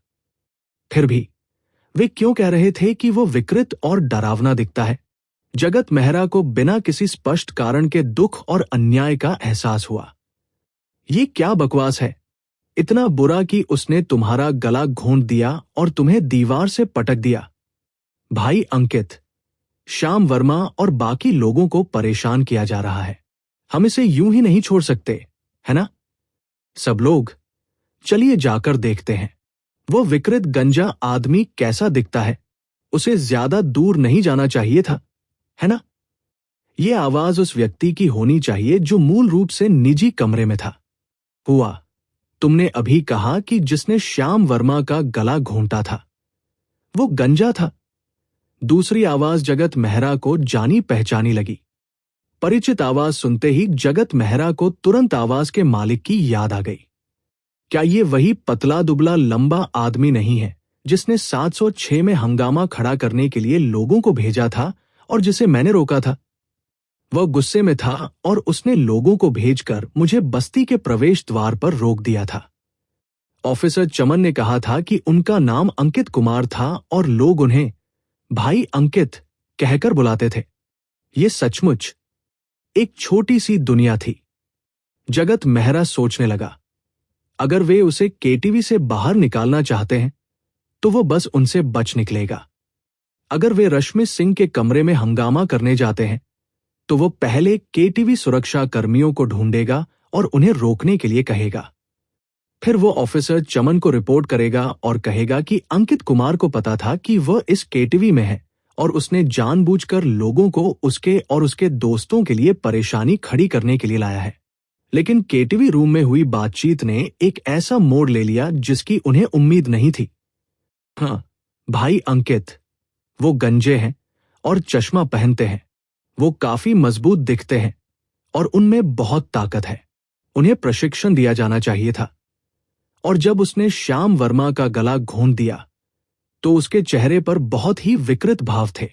फिर भी वे क्यों कह रहे थे कि वो विकृत और डरावना दिखता है? जगत मेहरा को बिना किसी स्पष्ट कारण के दुख और अन्याय का एहसास हुआ। ये क्या बकवास है? इतना बुरा कि उसने तुम्हारा गला घोंट दिया और तुम्हें दीवार से पटक दिया। भाई अंकित, श्याम वर्मा और बाकी लोगों को परेशान किया जा रहा है। हम इसे यूं ही नहीं छोड़ सकते, है ना? सब लोग, चलिए जाकर देखते हैं। वो विकृत गंजा आदमी कैसा दिखता है? उसे ज्यादा दूर नहीं जाना चाहिए था, है ना? ये आवाज उस व्यक्ति की होनी चाहिए जो मूल रूप से निजी कमरे में था। हुआ, तुमने अभी कहा कि जिसने श्याम वर्मा का गला घोंटा था वो गंजा था। दूसरी आवाज जगत मेहरा को जानी पहचानी लगी। परिचित आवाज सुनते ही जगत मेहरा को तुरंत आवाज के मालिक की याद आ गई। क्या ये वही पतला दुबला लंबा आदमी नहीं है जिसने 706 में हंगामा खड़ा करने के लिए लोगों को भेजा था और जिसे मैंने रोका था? वह गुस्से में था और उसने लोगों को भेजकर मुझे बस्ती के प्रवेश द्वार पर रोक दिया था। ऑफिसर चमन ने कहा था कि उनका नाम अंकित कुमार था और लोग उन्हें भाई अंकित कहकर बुलाते थे। ये सचमुच एक छोटी सी दुनिया थी। जगत मेहरा सोचने लगा, अगर वे उसे केटीवी से बाहर निकालना चाहते हैं तो वो बस उनसे बच निकलेगा। अगर वे रश्मि सिंह के कमरे में हंगामा करने जाते हैं तो वो पहले केटीवी सुरक्षा कर्मियों को ढूंढेगा और उन्हें रोकने के लिए कहेगा। फिर वो ऑफिसर चमन को रिपोर्ट करेगा और कहेगा कि अंकित कुमार को पता था कि वह इस केटीवी में है और उसने जानबूझकर लोगों को उसके और उसके दोस्तों के लिए परेशानी खड़ी करने के लिए लाया है। लेकिन केटीवी रूम में हुई बातचीत ने एक ऐसा मोड़ ले लिया जिसकी उन्हें उम्मीद नहीं थी। हाँ, भाई अंकित, वो गंजे हैं और चश्मा पहनते हैं। वो काफी मजबूत दिखते हैं और उनमें बहुत ताकत है। उन्हें प्रशिक्षण दिया जाना चाहिए था। और जब उसने श्याम वर्मा का गला घोंट दिया तो उसके चेहरे पर बहुत ही विकृत भाव थे।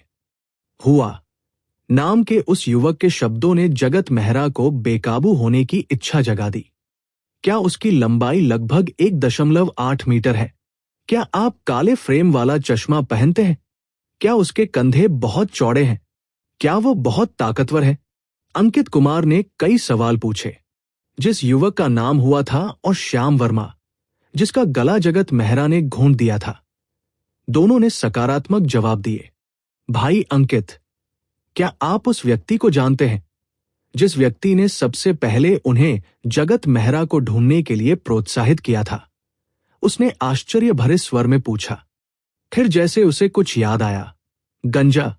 हुआ नाम के उस युवक के शब्दों ने जगत मेहरा को बेकाबू होने की इच्छा जगा दी। क्या उसकी लंबाई लगभग 1.8 मीटर है? क्या आप काले फ्रेम वाला चश्मा पहनते हैं? क्या उसके कंधे बहुत चौड़े हैं? क्या वो बहुत ताकतवर है? अंकित कुमार ने कई सवाल पूछे। जिस युवक का नाम हुआ था और श्याम वर्मा, जिसका गला जगत मेहरा ने घोंट दिया था, दोनों ने सकारात्मक जवाब दिए। भाई अंकित, क्या आप उस व्यक्ति को जानते हैं जिस व्यक्ति ने सबसे पहले उन्हें जगत मेहरा को ढूंढने के लिए प्रोत्साहित किया था? उसने आश्चर्य भरे स्वर में पूछा। फिर जैसे उसे कुछ याद आया, गंजा,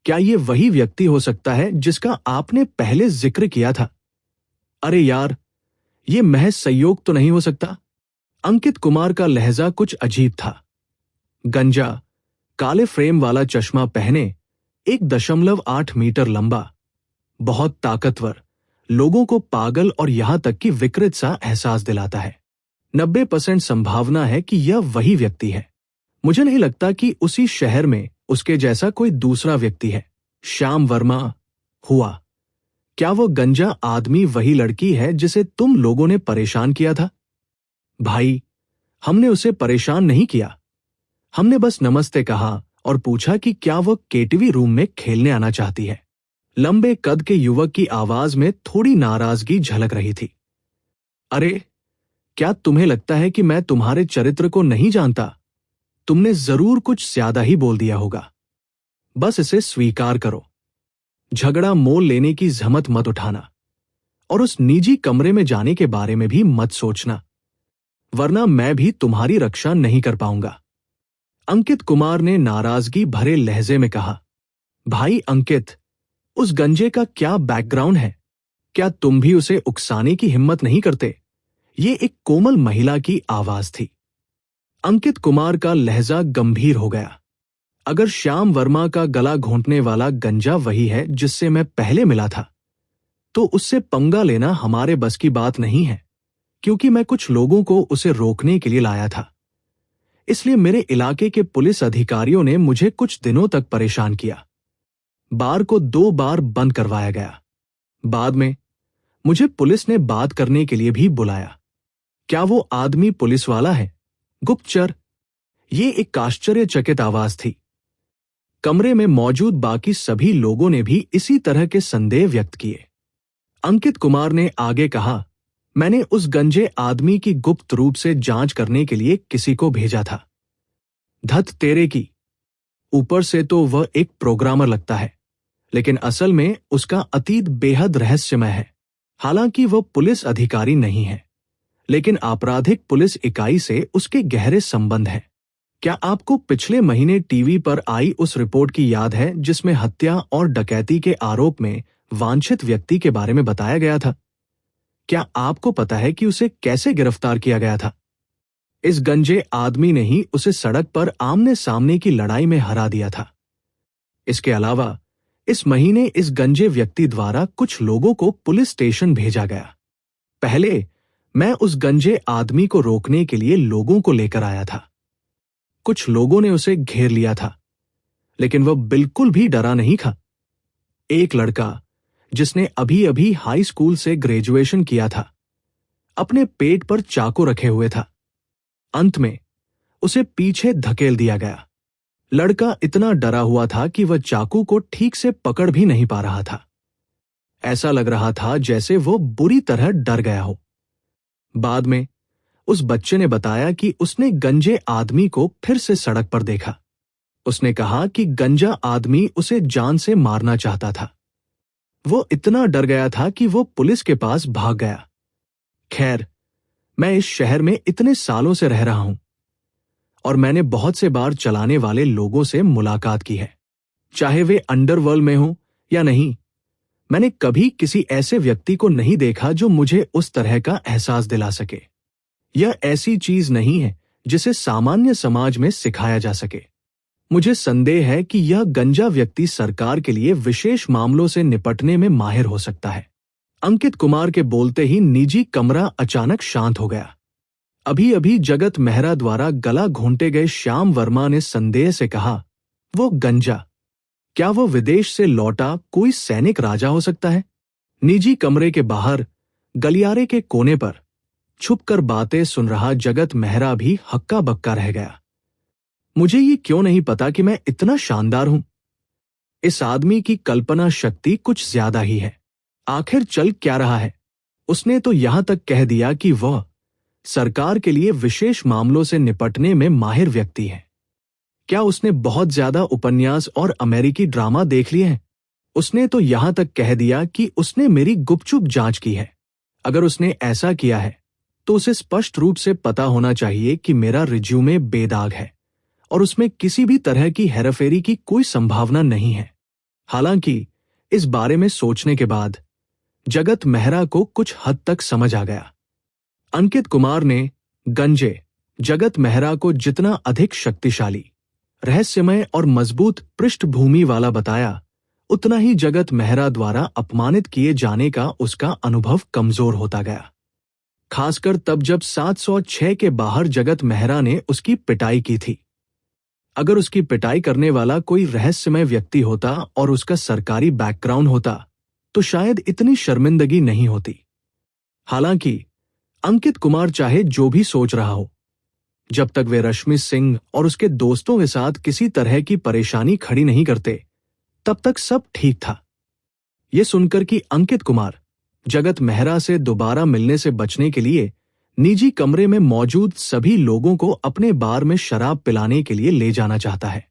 क्या ये वही व्यक्ति हो सकता है जिसका आपने पहले जिक्र किया था? अरे यार, ये महज संयोग तो नहीं हो सकता। अंकित कुमार का लहजा कुछ अजीब था। गंजा, काले फ्रेम वाला चश्मा पहने, 1.8 मीटर लंबा, बहुत ताकतवर, लोगों को पागल और यहां तक कि विकृत सा एहसास दिलाता है। 90% संभावना है कि यह वही व्यक्ति है। मुझे नहीं लगता कि उसी शहर में उसके जैसा कोई दूसरा व्यक्ति है। श्याम वर्मा हुआ। क्या वो गंजा आदमी वही लड़की है जिसे तुम लोगों ने परेशान किया था? भाई, हमने उसे परेशान नहीं किया। हमने बस नमस्ते कहा और पूछा कि क्या वो केटीवी रूम में खेलने आना चाहती है। लंबे कद के युवक की आवाज में थोड़ी नाराजगी झलक रही थी। अरे, क्या तुम्हें लगता है कि मैं तुम्हारे चरित्र को नहीं जानता? तुमने जरूर कुछ ज्यादा ही बोल दिया होगा। बस इसे स्वीकार करो। झगड़ा मोल लेने की जहमत मत उठाना और उस निजी कमरे में जाने के बारे में भी मत सोचना, वरना मैं भी तुम्हारी रक्षा नहीं कर पाऊंगा। अंकित कुमार ने नाराजगी भरे लहजे में कहा। भाई अंकित, उस गंजे का क्या बैकग्राउंड है? क्या तुम भी उसे उकसाने की हिम्मत नहीं करते? ये एक कोमल महिला की आवाज थी। अंकित कुमार का लहजा गंभीर हो गया। अगर श्याम वर्मा का गला घोंटने वाला गंजा वही है जिससे मैं पहले मिला था, तो उससे पंगा लेना हमारे बस की बात नहीं है, क्योंकि मैं कुछ लोगों को उसे रोकने के लिए लाया था। इसलिए मेरे इलाके के पुलिस अधिकारियों ने मुझे कुछ दिनों तक परेशान किया। बार को 2 बार बंद करवाया गया। बाद में मुझे पुलिस ने बात करने के लिए भी बुलाया। क्या वो आदमी पुलिस वाला है? गुप्तचर? ये एक आश्चर्यचकित आवाज थी। कमरे में मौजूद बाकी सभी लोगों ने भी इसी तरह के संदेह व्यक्त किए। अंकित कुमार ने आगे कहा, मैंने उस गंजे आदमी की गुप्त रूप से जांच करने के लिए किसी को भेजा था। धत तेरे की, ऊपर से तो वह एक प्रोग्रामर लगता है, लेकिन असल में उसका अतीत बेहद रहस्यमय है। हालांकि वह पुलिस अधिकारी नहीं है, लेकिन आपराधिक पुलिस इकाई से उसके गहरे संबंध हैं। क्या आपको पिछले महीने टीवी पर आई उस रिपोर्ट की याद है जिसमें हत्या और डकैती के आरोप में वांछित व्यक्ति के बारे में बताया गया था? क्या आपको पता है कि उसे कैसे गिरफ्तार किया गया था? इस गंजे आदमी ने ही उसे सड़क पर आमने सामने की लड़ाई में हरा दिया था। इसके अलावा इस महीने इस गंजे व्यक्ति द्वारा कुछ लोगों को पुलिस स्टेशन भेजा गया। पहले मैं उस गंजे आदमी को रोकने के लिए लोगों को लेकर आया था। कुछ लोगों ने उसे घेर लिया था, लेकिन वह बिल्कुल भी डरा नहीं था। एक लड़का जिसने अभी अभी हाई स्कूल से ग्रेजुएशन किया था, अपने पेट पर चाकू रखे हुए था। अंत में उसे पीछे धकेल दिया गया। लड़का इतना डरा हुआ था कि वह चाकू को ठीक से पकड़ भी नहीं पा रहा था। ऐसा लग रहा था जैसे वो बुरी तरह डर गया हो। बाद में उस बच्चे ने बताया कि उसने गंजे आदमी को फिर से सड़क पर देखा। उसने कहा कि गंजा आदमी उसे जान से मारना चाहता था। वो इतना डर गया था कि वो पुलिस के पास भाग गया। खैर, मैं इस शहर में इतने सालों से रह रहा हूं और मैंने बहुत से बार चलाने वाले लोगों से मुलाकात की है, चाहे वे अंडरवर्ल्ड में हों या नहीं। मैंने कभी किसी ऐसे व्यक्ति को नहीं देखा जो मुझे उस तरह का एहसास दिला सके। यह ऐसी चीज नहीं है जिसे सामान्य समाज में सिखाया जा सके। मुझे संदेह है कि यह गंजा व्यक्ति सरकार के लिए विशेष मामलों से निपटने में माहिर हो सकता है। अंकित कुमार के बोलते ही निजी कमरा अचानक शांत हो गया। अभी अभी जगत मेहरा द्वारा गला घोंटे गए श्याम वर्मा ने संदेह से कहा, वो गंजा, क्या वो विदेश से लौटा कोई सैनिक राजा हो सकता है? निजी कमरे के बाहर गलियारे के कोने पर छुपकर बातें सुन रहा जगत मेहरा भी हक्का बक्का रह गया। मुझे ये क्यों नहीं पता कि मैं इतना शानदार हूं? इस आदमी की कल्पना शक्ति कुछ ज्यादा ही है। आखिर चल क्या रहा है? उसने तो यहां तक कह दिया कि वह सरकार के लिए विशेष मामलों से निपटने में माहिर व्यक्ति है। क्या उसने बहुत ज्यादा उपन्यास और अमेरिकी ड्रामा देख लिए हैं? उसने तो यहां तक कह दिया कि उसने मेरी गुपचुप जांच की है। अगर उसने ऐसा किया है तो उसे स्पष्ट रूप से पता होना चाहिए कि मेरा रिज्यूमे बेदाग है और उसमें किसी भी तरह की हेराफेरी की कोई संभावना नहीं है। हालांकि इस बारे में सोचने के बाद जगत मेहरा को कुछ हद तक समझ आ गया। अंकित कुमार ने गंजे जगत मेहरा को जितना अधिक शक्तिशाली, रहस्यमय और मजबूत पृष्ठभूमि वाला बताया, उतना ही जगत मेहरा द्वारा अपमानित किए जाने का उसका अनुभव कमजोर होता गया। खासकर तब जब 706 के बाहर जगत मेहरा ने उसकी पिटाई की थी। अगर उसकी पिटाई करने वाला कोई रहस्यमय व्यक्ति होता और उसका सरकारी बैकग्राउंड होता तो शायद इतनी शर्मिंदगी नहीं होती। हालांकि अंकित कुमार चाहे जो भी सोच रहा हो, जब तक वे रश्मि सिंह और उसके दोस्तों के साथ किसी तरह की परेशानी खड़ी नहीं करते, तब तक सब ठीक था। यह सुनकर कि अंकित कुमार जगत मेहरा से दोबारा मिलने से बचने के लिए निजी कमरे में मौजूद सभी लोगों को अपने बार में शराब पिलाने के लिए ले जाना चाहता है,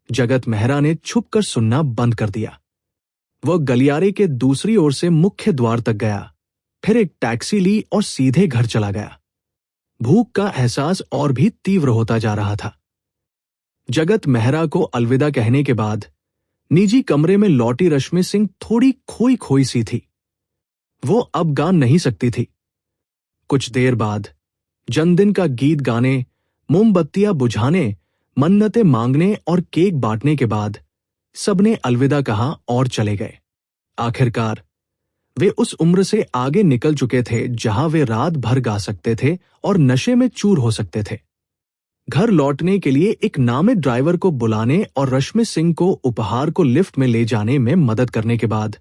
जगत मेहरा ने छुपकर सुनना बंद कर दिया। वह गलियारे के दूसरी ओर से मुख्य द्वार तक गया, फिर एक टैक्सी ली और सीधे घर चला गया। भूख का एहसास और भी तीव्र होता जा रहा था। जगत मेहरा को अलविदा कहने के बाद निजी कमरे में लौटी रश्मि सिंह थोड़ी खोई खोई सी थी। वो अब गा नहीं सकती थी। कुछ देर बाद जन्मदिन का गीत गाने, मोमबत्तियां बुझाने, मन्नतें मांगने और केक बांटने के बाद सबने अलविदा कहा और चले गए। आखिरकार वे उस उम्र से आगे निकल चुके थे जहां वे रात भर गा सकते थे और नशे में चूर हो सकते थे। घर लौटने के लिए एक नामित ड्राइवर को बुलाने और रश्मि सिंह को उपहार को लिफ्ट में ले जाने में मदद करने के बाद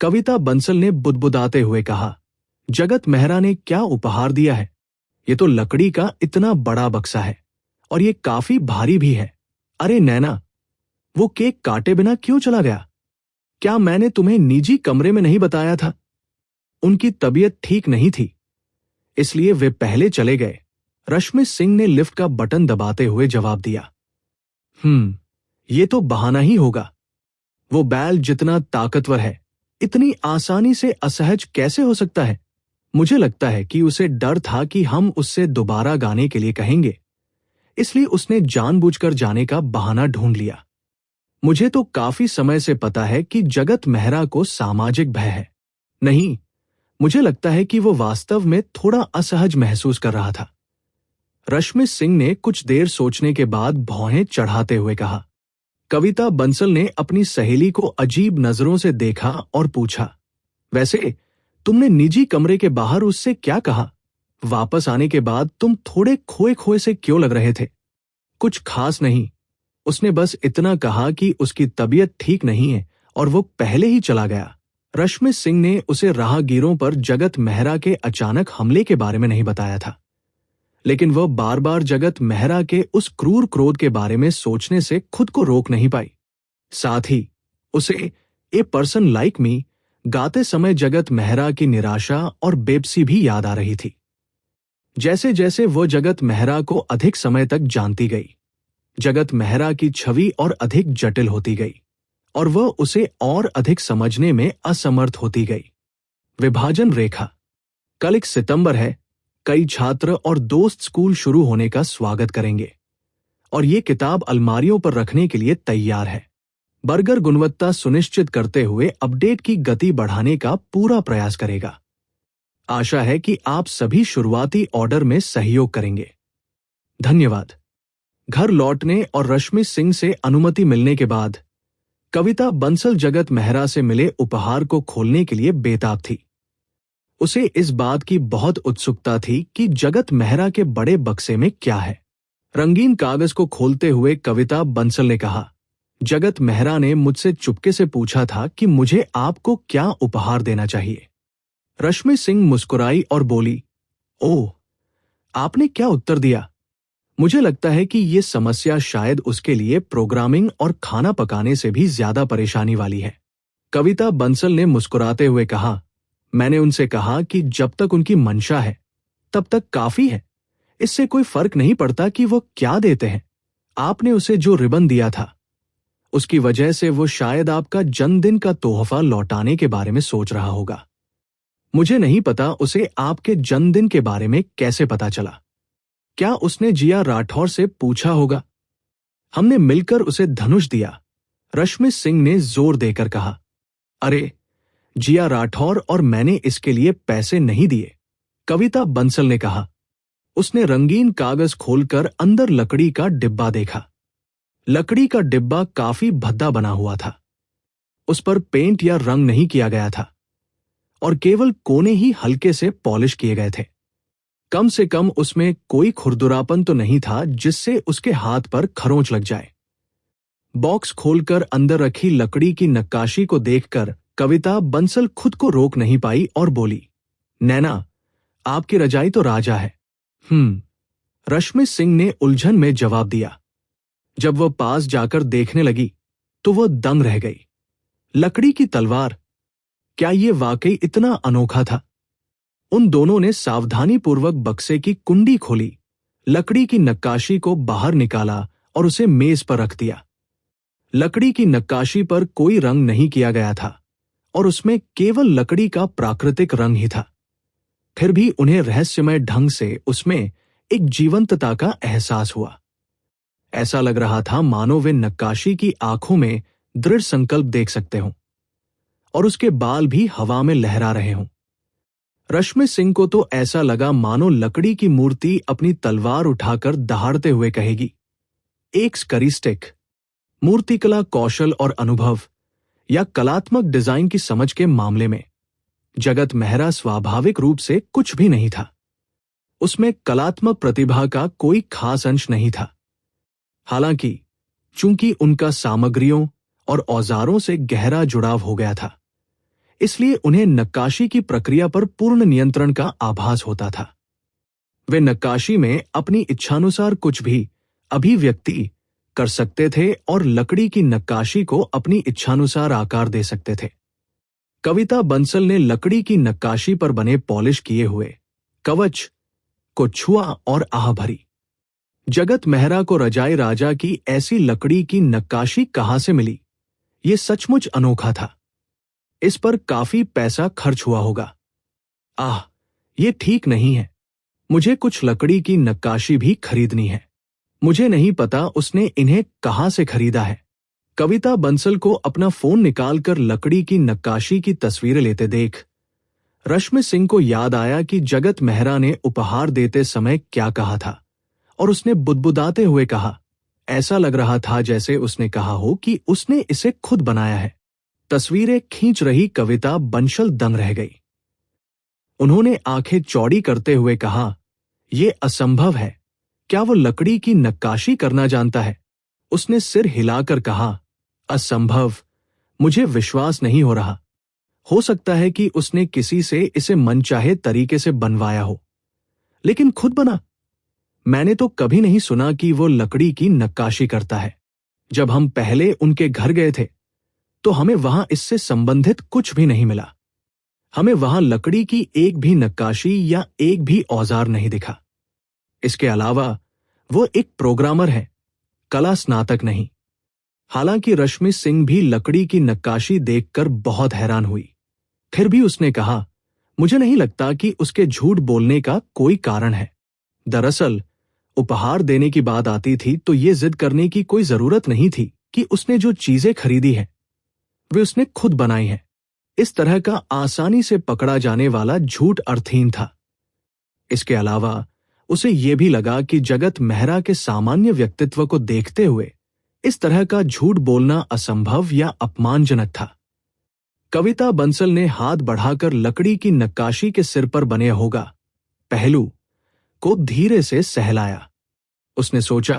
कविता बंसल ने बुदबुदाते हुए कहा, जगत मेहरा ने क्या उपहार दिया है? ये तो लकड़ी का इतना बड़ा बक्सा है और ये काफी भारी भी है। अरे नैना, वो केक काटे बिना क्यों चला गया? क्या मैंने तुम्हें निजी कमरे में नहीं बताया था? उनकी तबीयत ठीक नहीं थी, इसलिए वे पहले चले गए। रश्मि सिंह ने लिफ्ट का बटन दबाते हुए जवाब दिया। ये तो बहाना ही होगा। वो बैल जितना ताकतवर है, इतनी आसानी से असहज कैसे हो सकता है? मुझे लगता है कि उसे डर था कि हम उससे दोबारा गाने के लिए कहेंगे, इसलिए उसने जानबूझकर जाने का बहाना ढूंढ लिया। मुझे तो काफी समय से पता है कि जगत मेहरा को सामाजिक भय है। नहीं, मुझे लगता है कि वो वास्तव में थोड़ा असहज महसूस कर रहा था। रश्मि सिंह ने कुछ देर सोचने के बाद भौहें चढ़ाते हुए कहा। कविता बंसल ने अपनी सहेली को अजीब नजरों से देखा और पूछा, वैसे तुमने निजी कमरे के बाहर उससे क्या कहा? वापस आने के बाद तुम थोड़े खोए खोए से क्यों लग रहे थे? कुछ खास नहीं, उसने बस इतना कहा कि उसकी तबीयत ठीक नहीं है और वो पहले ही चला गया। रश्मि सिंह ने उसे राहगीरों पर जगत मेहरा के अचानक हमले के बारे में नहीं बताया था, लेकिन वह बार बार जगत मेहरा के उस क्रूर क्रोध के बारे में सोचने से खुद को रोक नहीं पाई। साथ ही उसे ए पर्सन लाइक मी गाते समय जगत मेहरा की निराशा और बेबसी भी याद आ रही थी। जैसे जैसे वह जगत मेहरा को अधिक समय तक जानती गई, जगत मेहरा की छवि और अधिक जटिल होती गई और वह उसे और अधिक समझने में असमर्थ होती गई। विभाजन रेखा। कल 1 सितंबर है। कई छात्र और दोस्त स्कूल शुरू होने का स्वागत करेंगे और ये किताब अलमारियों पर रखने के लिए तैयार है। बर्गर गुणवत्ता सुनिश्चित करते हुए अपडेट की गति बढ़ाने का पूरा प्रयास करेगा। आशा है कि आप सभी शुरुआती ऑर्डर में सहयोग करेंगे। धन्यवाद। घर लौटने और रश्मि सिंह से अनुमति मिलने के बाद कविता बंसल जगत मेहरा से मिले उपहार को खोलने के लिए बेताब थी। उसे इस बात की बहुत उत्सुकता थी कि जगत मेहरा के बड़े बक्से में क्या है। रंगीन कागज को खोलते हुए कविता बंसल ने कहा, जगत मेहरा ने मुझसे चुपके से पूछा था कि मुझे आपको क्या उपहार देना चाहिए। रश्मि सिंह मुस्कुराई और बोली, ओह, आपने क्या उत्तर दिया? मुझे लगता है कि ये समस्या शायद उसके लिए प्रोग्रामिंग और खाना पकाने से भी ज्यादा परेशानी वाली है। कविता बंसल ने मुस्कुराते हुए कहा, मैंने उनसे कहा कि जब तक उनकी मंशा है तब तक काफी है। इससे कोई फर्क नहीं पड़ता कि वो क्या देते हैं। आपने उसे जो रिबन दिया था उसकी वजह से वो शायद आपका जन्मदिन का तोहफा लौटाने के बारे में सोच रहा होगा। मुझे नहीं पता उसे आपके जन्मदिन के बारे में कैसे पता चला। क्या उसने जिया राठौर से पूछा होगा? हमने मिलकर उसे धनुष दिया, रश्मि सिंह ने जोर देकर कहा। अरे, जिया राठौर और मैंने इसके लिए पैसे नहीं दिए, कविता बंसल ने कहा। उसने रंगीन कागज खोलकर अंदर लकड़ी का डिब्बा देखा। लकड़ी का डिब्बा काफी भद्दा बना हुआ था। उस पर पेंट या रंग नहीं किया गया था और केवल कोने ही हल्के से पॉलिश किए गए थे। कम से कम उसमें कोई खुरदुरापन तो नहीं था जिससे उसके हाथ पर खरोंच लग जाए। बॉक्स खोलकर अंदर रखी लकड़ी की नक्काशी को देखकर कविता बंसल खुद को रोक नहीं पाई और बोली, नैना, आपकी रजाई तो राजा है। रश्मि सिंह ने उलझन में जवाब दिया। जब वह पास जाकर देखने लगी तो वह दंग रह गई। लकड़ी की तलवार, क्या ये वाकई इतना अनोखा था? उन दोनों ने सावधानीपूर्वक बक्से की कुंडी खोली, लकड़ी की नक्काशी को बाहर निकाला और उसे मेज पर रख दिया। लकड़ी की नक्काशी पर कोई रंग नहीं किया गया था और उसमें केवल लकड़ी का प्राकृतिक रंग ही था। फिर भी उन्हें रहस्यमय ढंग से उसमें एक जीवंतता का एहसास हुआ। ऐसा लग रहा था मानो वे नक्काशी की आंखों में दृढ़ संकल्प देख सकते हों और उसके बाल भी हवा में लहरा रहे हों। रश्मि सिंह को तो ऐसा लगा मानो लकड़ी की मूर्ति अपनी तलवार उठाकर दहाड़ते हुए कहेगी, एक स्करीस्टिक। मूर्तिकला कौशल और अनुभव या कलात्मक डिजाइन की समझ के मामले में जगत मेहरा स्वाभाविक रूप से कुछ भी नहीं था। उसमें कलात्मक प्रतिभा का कोई खास अंश नहीं था। हालांकि चूंकि उनका सामग्रियों और औजारों से गहरा जुड़ाव हो गया था, इसलिए उन्हें नक्काशी की प्रक्रिया पर पूर्ण नियंत्रण का आभास होता था। वे नक्काशी में अपनी इच्छानुसार कुछ भी अभिव्यक्ति कर सकते थे और लकड़ी की नक्काशी को अपनी इच्छानुसार आकार दे सकते थे। कविता बंसल ने लकड़ी की नक्काशी पर बने पॉलिश किए हुए कवच को छुआ और आह भरी। जगत मेहरा को रजाई राजा की ऐसी लकड़ी की नक्काशी कहां से मिली? ये सचमुच अनोखा था। इस पर काफी पैसा खर्च हुआ होगा। आह, ये ठीक नहीं है। मुझे कुछ लकड़ी की नक्काशी भी खरीदनी है। मुझे नहीं पता उसने इन्हें कहां से खरीदा है। कविता बंसल को अपना फोन निकालकर लकड़ी की नक्काशी की तस्वीरें लेते देख रश्मि सिंह को याद आया कि जगत मेहरा ने उपहार देते समय क्या कहा था और उसने बुदबुदाते हुए कहा, ऐसा लग रहा था जैसे उसने कहा हो कि उसने इसे खुद बनाया है। तस्वीरें खींच रही कविता बंसल दंग रह गई। उन्होंने आंखें चौड़ी करते हुए कहा, यह असंभव है। क्या वो लकड़ी की नक्काशी करना जानता है? उसने सिर हिलाकर कहा, असंभव, मुझे विश्वास नहीं हो रहा। हो सकता है कि उसने किसी से इसे मनचाहे तरीके से बनवाया हो, लेकिन खुद बना? मैंने तो कभी नहीं सुना कि वो लकड़ी की नक्काशी करता है। जब हम पहले उनके घर गए थे तो हमें वहां इससे संबंधित कुछ भी नहीं मिला। हमें वहां लकड़ी की एक भी नक्काशी या एक भी औजार नहीं दिखा। इसके अलावा वो एक प्रोग्रामर है, कला स्नातक नहीं। हालांकि रश्मि सिंह भी लकड़ी की नक्काशी देखकर बहुत हैरान हुई। फिर भी उसने कहा, मुझे नहीं लगता कि उसके झूठ बोलने का कोई कारण है। दरअसल उपहार देने की बात आती थी तो ये जिद करने की कोई जरूरत नहीं थी कि उसने जो चीजें खरीदी हैं वे उसने खुद बनाई हैं। इस तरह का आसानी से पकड़ा जाने वाला झूठ अर्थहीन था। इसके अलावा उसे ये भी लगा कि जगत मेहरा के सामान्य व्यक्तित्व को देखते हुए इस तरह का झूठ बोलना असंभव या अपमानजनक था। कविता बंसल ने हाथ बढ़ाकर लकड़ी की नक्काशी के सिर पर बने होगा पहलू को धीरे से सहलाया। उसने सोचा,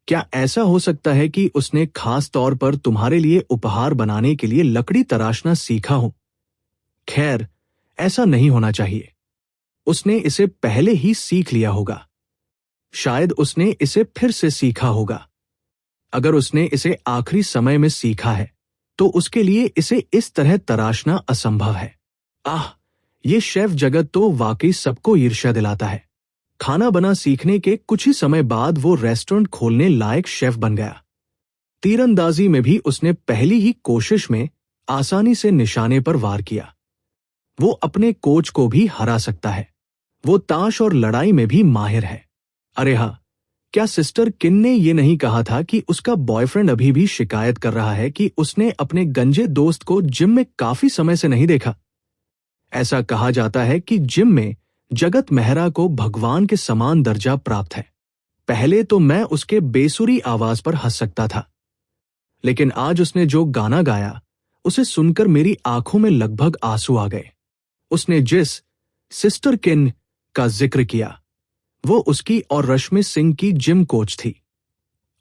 क्या ऐसा हो सकता है कि उसने खास तौर पर तुम्हारे लिए उपहार बनाने के लिए लकड़ी तराशना सीखा हो? खैर, ऐसा नहीं होना चाहिए। उसने इसे पहले ही सीख लिया होगा। शायद उसने इसे फिर से सीखा होगा। अगर उसने इसे आखिरी समय में सीखा है तो उसके लिए इसे इस तरह तराशना असंभव है। आह, ये शेफ जगत तो वाकई सबको ईर्ष्या दिलाता है। खाना बना सीखने के कुछ ही समय बाद वो रेस्टोरेंट खोलने लायक शेफ बन गया। तीरंदाजी में भी उसने पहली ही कोशिश में आसानी से निशाने पर वार किया। वो अपने कोच को भी हरा सकता है। वो ताश और लड़ाई में भी माहिर है। अरे हाँ, क्या सिस्टर किन ने ये नहीं कहा था कि उसका बॉयफ्रेंड अभी भी शिकायत कर रहा है कि उसने अपने गंजे दोस्त को जिम में काफी समय से नहीं देखा? ऐसा कहा जाता है कि जिम में जगत मेहरा को भगवान के समान दर्जा प्राप्त है। पहले तो मैं उसके बेसुरी आवाज पर हंस सकता था, लेकिन आज उसने जो गाना गाया उसे सुनकर मेरी आंखों में लगभग आंसू आ गए। उसने जिस सिस्टर किन का जिक्र किया वो उसकी और रश्मि सिंह की जिम कोच थी,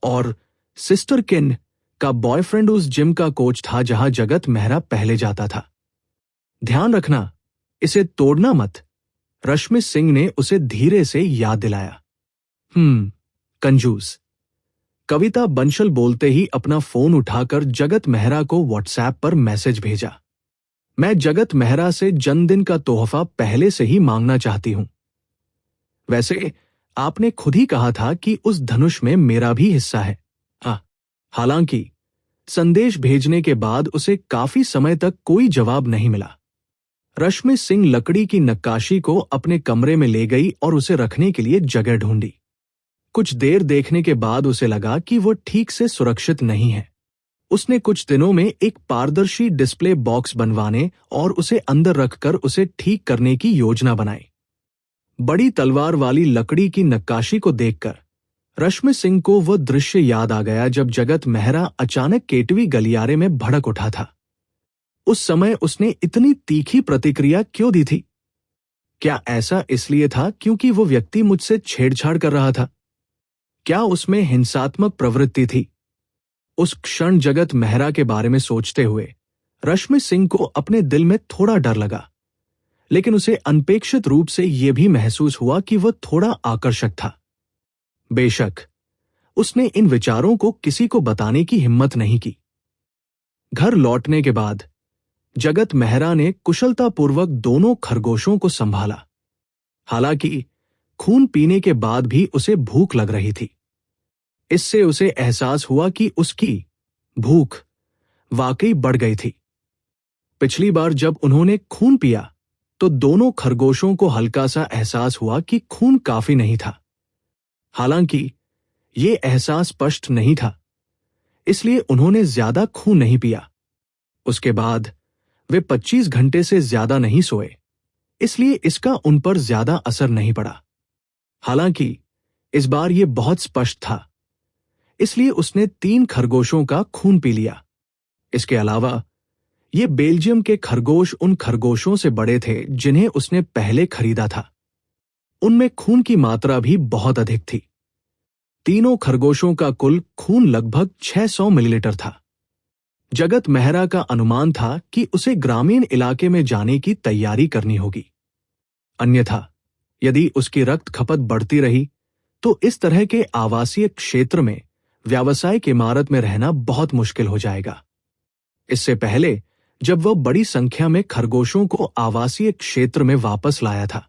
और सिस्टर किन का बॉयफ्रेंड उस जिम का कोच था जहां जगत मेहरा पहले जाता था। ध्यान रखना, इसे तोड़ना मत, रश्मि सिंह ने उसे धीरे से याद दिलाया। कंजूस। कविता बंसल बोलते ही अपना फोन उठाकर जगत मेहरा को व्हाट्सएप पर मैसेज भेजा। मैं जगत मेहरा से जन्मदिन का तोहफा पहले से ही मांगना चाहती हूं। वैसे आपने खुद ही कहा था कि उस धनुष में मेरा भी हिस्सा है। हालांकि संदेश भेजने के बाद उसे काफी समय तक कोई जवाब नहीं मिला। रश्मि सिंह लकड़ी की नक्काशी को अपने कमरे में ले गई और उसे रखने के लिए जगह ढूंढी। कुछ देर देखने के बाद उसे लगा कि वो ठीक से सुरक्षित नहीं है। उसने कुछ दिनों में एक पारदर्शी डिस्प्ले बॉक्स बनवाने और उसे अंदर रखकर उसे ठीक करने की योजना बनाई। बड़ी तलवार वाली लकड़ी की नक्काशी को देखकर रश्मि सिंह को वह दृश्य याद आ गया जब जगत मेहरा अचानक केटवी गलियारे में भड़क उठा था। उस समय उसने इतनी तीखी प्रतिक्रिया क्यों दी थी? क्या ऐसा इसलिए था क्योंकि वो व्यक्ति मुझसे छेड़छाड़ कर रहा था? क्या उसमें हिंसात्मक प्रवृत्ति थी? उस क्षण जगत मेहरा के बारे में सोचते हुए रश्मि सिंह को अपने दिल में थोड़ा डर लगा, लेकिन उसे अनपेक्षित रूप से यह भी महसूस हुआ कि वह थोड़ा आकर्षक था। बेशक उसने इन विचारों को किसी को बताने की हिम्मत नहीं की। घर लौटने के बाद जगत मेहरा ने कुशलतापूर्वक दोनों खरगोशों को संभाला। हालांकि खून पीने के बाद भी उसे भूख लग रही थी। इससे उसे एहसास हुआ कि उसकी भूख वाकई बढ़ गई थी। पिछली बार जब उन्होंने खून पिया तो दोनों खरगोशों को हल्का सा एहसास हुआ कि खून काफी नहीं था। हालांकि ये एहसास स्पष्ट नहीं था, इसलिए उन्होंने ज्यादा खून नहीं पिया। उसके बाद वे 25 घंटे से ज्यादा नहीं सोए, इसलिए इसका उन पर ज्यादा असर नहीं पड़ा। हालांकि इस बार यह बहुत स्पष्ट था, इसलिए उसने 3 खरगोशों का खून पी लिया। इसके अलावा ये बेल्जियम के खरगोश उन खरगोशों से बड़े थे जिन्हें उसने पहले खरीदा था। उनमें खून की मात्रा भी बहुत अधिक थी। तीनों खरगोशों का कुल खून लगभग 600 मिलीलीटर था। जगत मेहरा का अनुमान था कि उसे ग्रामीण इलाके में जाने की तैयारी करनी होगी, अन्यथा यदि उसकी रक्त खपत बढ़ती रही तो इस तरह के आवासीय क्षेत्र में व्यावसायिक इमारत में रहना बहुत मुश्किल हो जाएगा। इससे पहले जब वह बड़ी संख्या में खरगोशों को आवासीय क्षेत्र में वापस लाया था,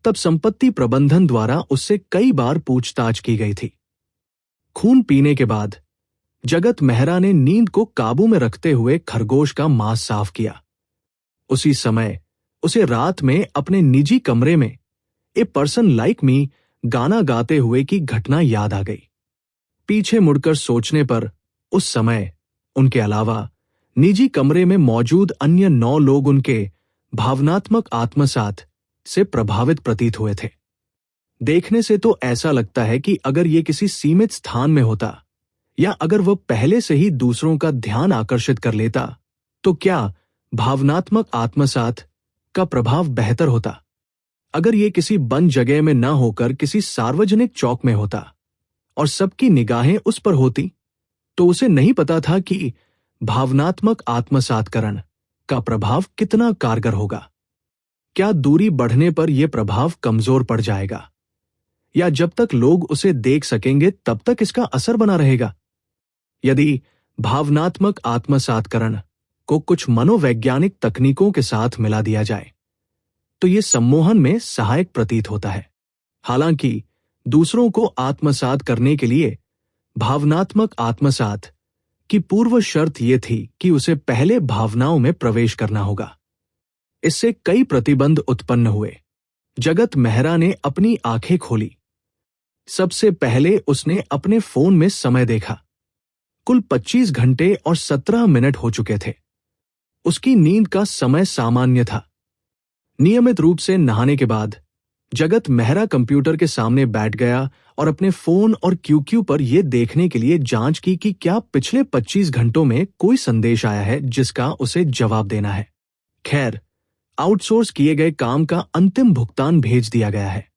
तब संपत्ति प्रबंधन द्वारा उससे कई बार पूछताछ की गई थी। खून पीने के बाद जगत मेहरा ने नींद को काबू में रखते हुए खरगोश का मांस साफ किया। उसी समय उसे रात में अपने निजी कमरे में ए पर्सन लाइक मी गाना गाते हुए की घटना याद आ गई। पीछे मुड़कर सोचने पर उस समय उनके अलावा निजी कमरे में मौजूद अन्य 9 लोग उनके भावनात्मक आत्मसात से प्रभावित प्रतीत हुए थे। देखने से तो ऐसा लगता है कि अगर ये किसी सीमित स्थान में होता या अगर वह पहले से ही दूसरों का ध्यान आकर्षित कर लेता तो क्या भावनात्मक आत्मसात का प्रभाव बेहतर होता। अगर ये किसी बंद जगह में न होकर किसी सार्वजनिक चौक में होता और सबकी निगाहें उस पर होती तो उसे नहीं पता था कि भावनात्मक आत्मसातकरण का प्रभाव कितना कारगर होगा। क्या दूरी बढ़ने पर यह प्रभाव कमजोर पड़ जाएगा या जब तक लोग उसे देख सकेंगे तब तक इसका असर बना रहेगा। यदि भावनात्मक आत्मसातकरण को कुछ मनोवैज्ञानिक तकनीकों के साथ मिला दिया जाए तो यह सम्मोहन में सहायक प्रतीत होता है। हालांकि दूसरों को आत्मसात करने के लिए भावनात्मक आत्मसात की पूर्व शर्त यह थी कि उसे पहले भावनाओं में प्रवेश करना होगा। इससे कई प्रतिबंध उत्पन्न हुए। जगत मेहरा ने अपनी आंखें खोली। सबसे पहले उसने अपने फोन में समय देखा। कुल 25 घंटे और 17 मिनट हो चुके थे। उसकी नींद का समय सामान्य था। नियमित रूप से नहाने के बाद जगत मेहरा कंप्यूटर के सामने बैठ गया और अपने फोन और क्यूक्यू पर यह देखने के लिए जांच की कि क्या पिछले 25 घंटों में कोई संदेश आया है जिसका उसे जवाब देना है। खैर, आउटसोर्स किए गए काम का अंतिम भुगतान भेज दिया गया है।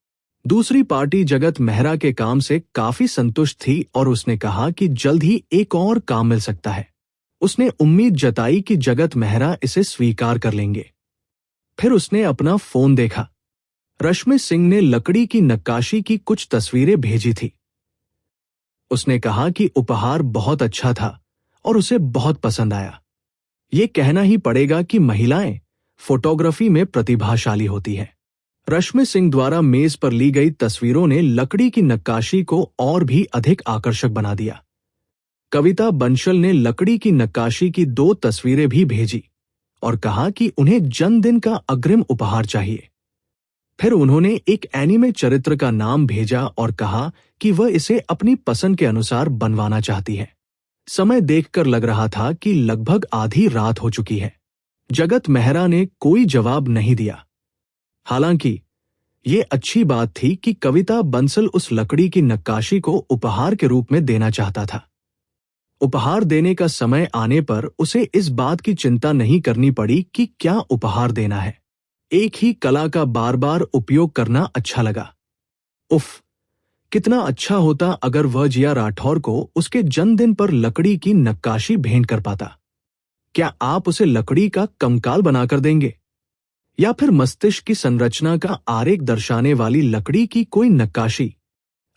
दूसरी पार्टी जगत मेहरा के काम से काफी संतुष्ट थी और उसने कहा कि जल्द ही एक और काम मिल सकता है। उसने उम्मीद जताई कि जगत मेहरा इसे स्वीकार कर लेंगे। फिर उसने अपना फोन देखा। रश्मि सिंह ने लकड़ी की नक्काशी की कुछ तस्वीरें भेजी थी। उसने कहा कि उपहार बहुत अच्छा था और उसे बहुत पसंद आया। ये कहना ही पड़ेगा कि महिलाएं फोटोग्राफी में प्रतिभाशाली होती हैं। रश्मि सिंह द्वारा मेज पर ली गई तस्वीरों ने लकड़ी की नक्काशी को और भी अधिक आकर्षक बना दिया। कविता बंसल ने लकड़ी की नक्काशी की 2 तस्वीरें भी भेजी और कहा कि उन्हें जन्मदिन का अग्रिम उपहार चाहिए। फिर उन्होंने एक एनीमे चरित्र का नाम भेजा और कहा कि वह इसे अपनी पसंद के अनुसार बनवाना चाहती है। समय देखकर लग रहा था कि लगभग आधी रात हो चुकी है। जगत मेहरा ने कोई जवाब नहीं दिया। हालांकि ये अच्छी बात थी कि कविता बंसल उस लकड़ी की नक्काशी को उपहार के रूप में देना चाहता था। उपहार देने का समय आने पर उसे इस बात की चिंता नहीं करनी पड़ी कि क्या उपहार देना है। एक ही कला का बार बार उपयोग करना अच्छा लगा। उफ, कितना अच्छा होता अगर वह जिया राठौर को उसके जन्मदिन पर लकड़ी की नक्काशी भेंट कर पाता। क्या आप उसे लकड़ी का कंकाल बनाकर देंगे या फिर मस्तिष्क की संरचना का आरेख दर्शाने वाली लकड़ी की कोई नक्काशी?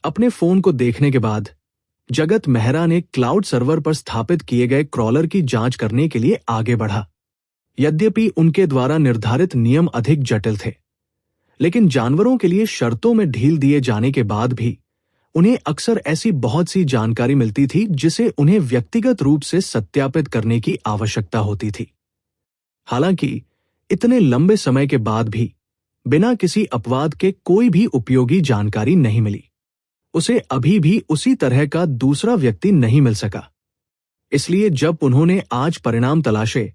अपने फोन को देखने के बाद जगत मेहरा ने क्लाउड सर्वर पर स्थापित किए गए क्रॉलर की जांच करने के लिए आगे बढ़ा। यद्यपि उनके द्वारा निर्धारित नियम अधिक जटिल थे, लेकिन जानवरों के लिए शर्तों में ढील दिए जाने के बाद भी उन्हें अक्सर ऐसी बहुत सी जानकारी मिलती थी जिसे उन्हें व्यक्तिगत रूप से सत्यापित करने की आवश्यकता होती थी। हालांकि इतने लंबे समय के बाद भी बिना किसी अपवाद के कोई भी उपयोगी जानकारी नहीं मिली। उसे अभी भी उसी तरह का दूसरा व्यक्ति नहीं मिल सका। इसलिए जब उन्होंने आज परिणाम तलाशे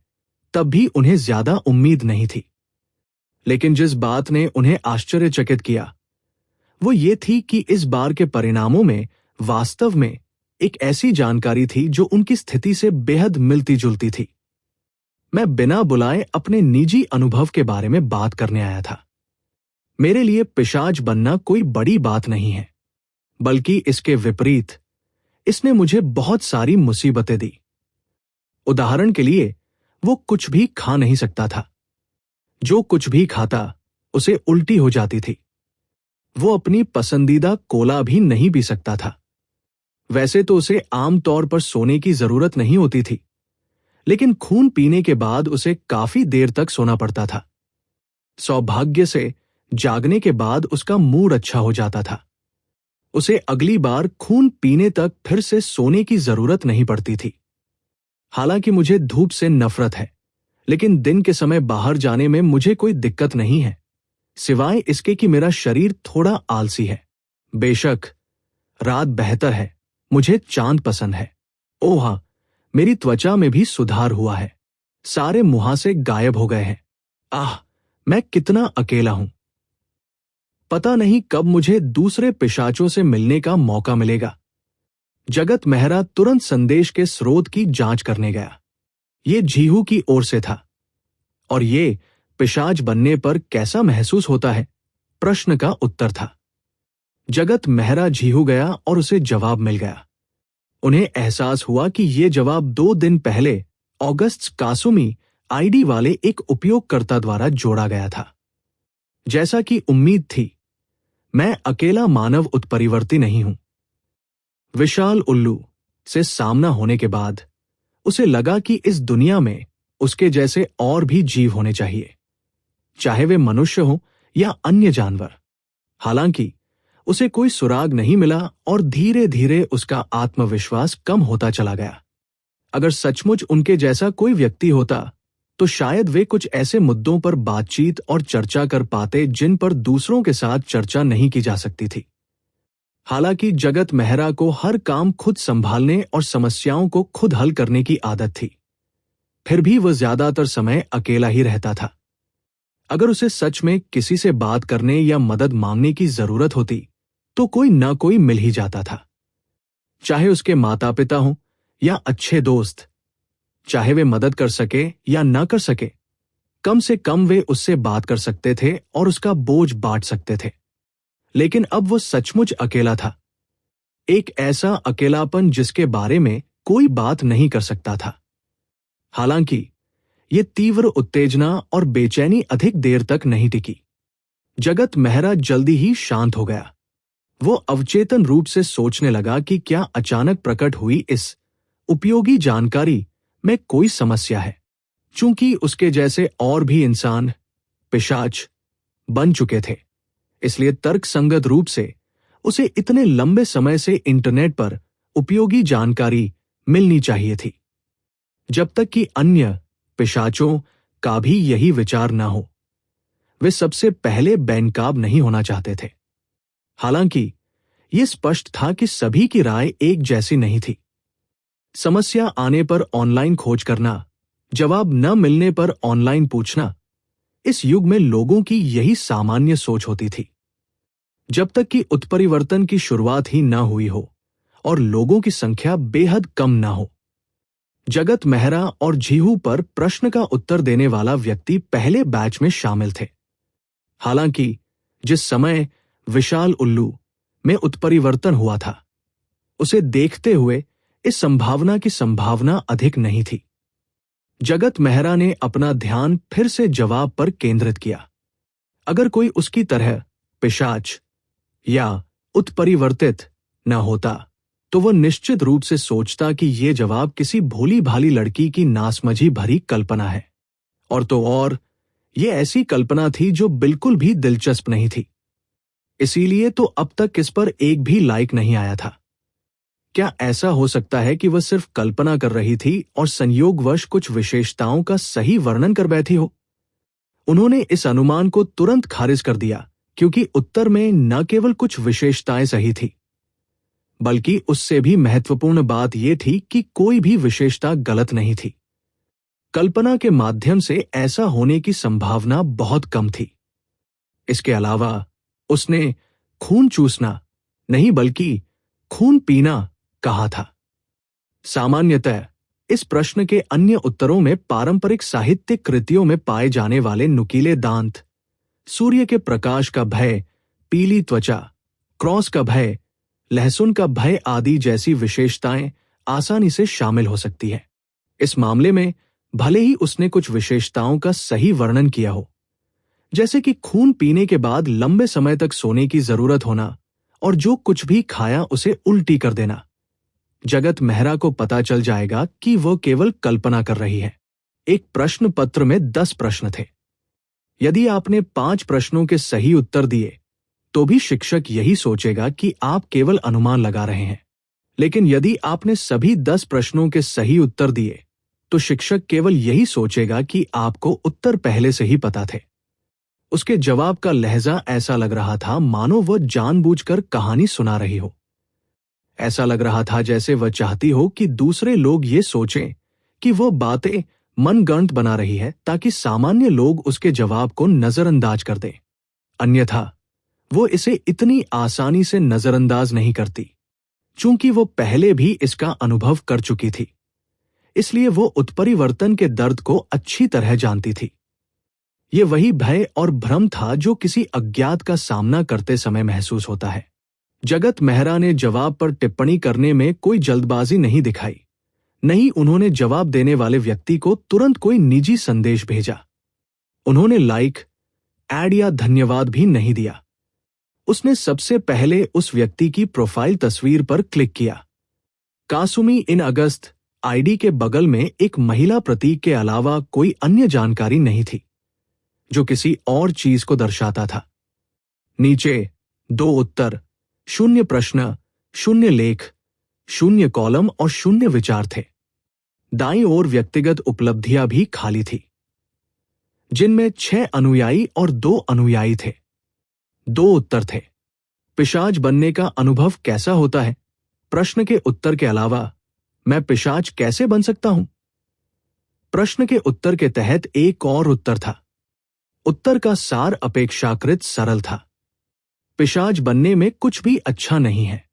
तब भी उन्हें ज्यादा उम्मीद नहीं थी। लेकिन जिस बात ने उन्हें आश्चर्यचकित किया वो ये थी कि इस बार के परिणामों में वास्तव में एक ऐसी जानकारी थी जो उनकी स्थिति से बेहद मिलती जुलती थी। मैं बिना बुलाए अपने निजी अनुभव के बारे में बात करने आया था। मेरे लिए पिशाच बनना कोई बड़ी बात नहीं है, बल्कि इसके विपरीत इसने मुझे बहुत सारी मुसीबतें दी। उदाहरण के लिए वो कुछ भी खा नहीं सकता था। जो कुछ भी खाता उसे उल्टी हो जाती थी। वो अपनी पसंदीदा कोला भी नहीं पी सकता था। वैसे तो उसे आमतौर पर सोने की जरूरत नहीं होती थी, लेकिन खून पीने के बाद उसे काफी देर तक सोना पड़ता था। सौभाग्य से जागने के बाद उसका मूड अच्छा हो जाता था। उसे अगली बार खून पीने तक फिर से सोने की जरूरत नहीं पड़ती थी। हालांकि मुझे धूप से नफरत है, लेकिन दिन के समय बाहर जाने में मुझे कोई दिक्कत नहीं है, सिवाय इसके कि मेरा शरीर थोड़ा आलसी है। बेशक रात बेहतर है। मुझे चांद पसंद है। ओह हाँ, मेरी त्वचा में भी सुधार हुआ है। सारे मुहासे गायब हो गए हैं। आह, मैं कितना अकेला हूं। पता नहीं कब मुझे दूसरे पिशाचों से मिलने का मौका मिलेगा। जगत मेहरा तुरंत संदेश के स्रोत की जांच करने गया। ये जीहू की ओर से था। और ये पिशाच बनने पर कैसा महसूस होता है, प्रश्न का उत्तर था। जगत मेहरा जीहू गया और उसे जवाब मिल गया। उन्हें एहसास हुआ कि ये जवाब 2 दिन पहले ऑगस्ट कासुमी आईडी वाले एक उपयोगकर्ता द्वारा जोड़ा गया था। जैसा कि उम्मीद थी, मैं अकेला मानव उत्परिवर्ती नहीं हूं। विशाल उल्लू से सामना होने के बाद उसे लगा कि इस दुनिया में उसके जैसे और भी जीव होने चाहिए, चाहे वे मनुष्य हों या अन्य जानवर। हालांकि उसे कोई सुराग नहीं मिला और धीरे धीरे उसका आत्मविश्वास कम होता चला गया। अगर सचमुच उनके जैसा कोई व्यक्ति होता तो शायद वे कुछ ऐसे मुद्दों पर बातचीत और चर्चा कर पाते जिन पर दूसरों के साथ चर्चा नहीं की जा सकती थी। हालांकि जगत मेहरा को हर काम खुद संभालने और समस्याओं को खुद हल करने की आदत थी, फिर भी वह ज्यादातर समय अकेला ही रहता था। अगर उसे सच में किसी से बात करने या मदद मांगने की जरूरत होती तो कोई न कोई मिल ही जाता था, चाहे उसके माता पिता हों या अच्छे दोस्त। चाहे वे मदद कर सके या न कर सके, कम से कम वे उससे बात कर सकते थे और उसका बोझ बांट सकते थे। लेकिन अब वो सचमुच अकेला था, एक ऐसा अकेलापन जिसके बारे में कोई बात नहीं कर सकता था। हालांकि ये तीव्र उत्तेजना और बेचैनी अधिक देर तक नहीं टिकी। जगत मेहरा जल्दी ही शांत हो गया। वो अवचेतन रूप से सोचने लगा कि क्या अचानक प्रकट हुई इस उपयोगी जानकारी में कोई समस्या है। चूंकि उसके जैसे और भी इंसान पिशाच बन चुके थे, इसलिए तर्कसंगत रूप से उसे इतने लंबे समय से इंटरनेट पर उपयोगी जानकारी मिलनी चाहिए थी, जब तक कि अन्य पिशाचों का भी यही विचार न हो। वे सबसे पहले बेनकाब नहीं होना चाहते थे। हालांकि यह स्पष्ट था कि सभी की राय एक जैसी नहीं थी। समस्या आने पर ऑनलाइन खोज करना, जवाब न मिलने पर ऑनलाइन पूछना, इस युग में लोगों की यही सामान्य सोच होती थी, जब तक कि उत्परिवर्तन की शुरुआत ही न हुई हो और लोगों की संख्या बेहद कम न हो। जगत मेहरा और जीहू पर प्रश्न का उत्तर देने वाला व्यक्ति पहले बैच में शामिल थे। हालांकि जिस समय विशाल उल्लू में उत्परिवर्तन हुआ था, उसे देखते हुए इस संभावना की संभावना अधिक नहीं थी। जगत मेहरा ने अपना ध्यान फिर से जवाब पर केंद्रित किया। अगर कोई उसकी तरह पिशाच या उत्परिवर्तित न होता तो वह निश्चित रूप से सोचता कि यह जवाब किसी भोली भाली लड़की की नासमझी भरी कल्पना है। और तो और यह ऐसी कल्पना थी जो बिल्कुल भी दिलचस्प नहीं थी। इसीलिए तो अब तक इस पर एक भी लाइक नहीं आया था। क्या ऐसा हो सकता है कि वह सिर्फ कल्पना कर रही थी और संयोगवश कुछ विशेषताओं का सही वर्णन कर बैठी हो? उन्होंने इस अनुमान को तुरंत खारिज कर दिया, क्योंकि उत्तर में न केवल कुछ विशेषताएं सही थी, बल्कि उससे भी महत्वपूर्ण बात यह थी कि कोई भी विशेषता गलत नहीं थी। कल्पना के माध्यम से ऐसा होने की संभावना बहुत कम थी। इसके अलावा उसने खून चूसना नहीं बल्कि खून पीना कहा था। सामान्यतः इस प्रश्न के अन्य उत्तरों में पारंपरिक साहित्यिक कृतियों में पाए जाने वाले नुकीले दांत, सूर्य के प्रकाश का भय, पीली त्वचा, क्रॉस का भय, लहसुन का भय आदि जैसी विशेषताएं आसानी से शामिल हो सकती है। इस मामले में भले ही उसने कुछ विशेषताओं का सही वर्णन किया हो, जैसे कि खून पीने के बाद लंबे समय तक सोने की जरूरत होना और जो कुछ भी खाया उसे उल्टी कर देना, जगत मेहरा को पता चल जाएगा कि वह केवल कल्पना कर रही है। एक प्रश्न पत्र में 10 प्रश्न थे। यदि आपने 5 प्रश्नों के सही उत्तर दिए तो भी शिक्षक यही सोचेगा कि आप केवल अनुमान लगा रहे हैं। लेकिन यदि आपने सभी 10 प्रश्नों के सही उत्तर दिए तो शिक्षक केवल यही सोचेगा कि आपको उत्तर पहले से ही पता थे। उसके जवाब का लहजा ऐसा लग रहा था मानो वह जानबूझकर कहानी सुना रही हो। ऐसा लग रहा था जैसे वह चाहती हो कि दूसरे लोग ये सोचें कि वह बातें मनगढ़ंत बना रही है ताकि सामान्य लोग उसके जवाब को नजरअंदाज कर दें। अन्यथा वो इसे इतनी आसानी से नजरअंदाज नहीं करती, चूंकि वो पहले भी इसका अनुभव कर चुकी थी। इसलिए वो उत्परिवर्तन के दर्द को अच्छी तरह जानती थी। ये वही भय और भ्रम था जो किसी अज्ञात का सामना करते समय महसूस होता है। जगत मेहरा ने जवाब पर टिप्पणी करने में कोई जल्दबाजी नहीं दिखाई। नहीं, उन्होंने जवाब देने वाले व्यक्ति को तुरंत कोई निजी संदेश भेजा। उन्होंने लाइक, ऐड या धन्यवाद भी नहीं दिया। उसने सबसे पहले उस व्यक्ति की प्रोफाइल तस्वीर पर क्लिक किया। कासुमी इन अगस्त आईडी के बगल में एक महिला प्रतीक के अलावा कोई अन्य जानकारी नहीं थी जो किसी और चीज को दर्शाता था। नीचे 2 उत्तर, 0 प्रश्न, 0 लेख, 0 कॉलम और 0 विचार थे। दाईं ओर व्यक्तिगत उपलब्धियां भी खाली थी, जिनमें 6 अनुयायी और 2 अनुयायी थे। 2 उत्तर थे। पिशाच बनने का अनुभव कैसा होता है? प्रश्न के उत्तर के अलावा मैं पिशाच कैसे बन सकता हूं? प्रश्न के उत्तर के तहत एक और उत्तर था। उत्तर का सार अपेक्षाकृत सरल था। पिशाच बनने में कुछ भी अच्छा नहीं है।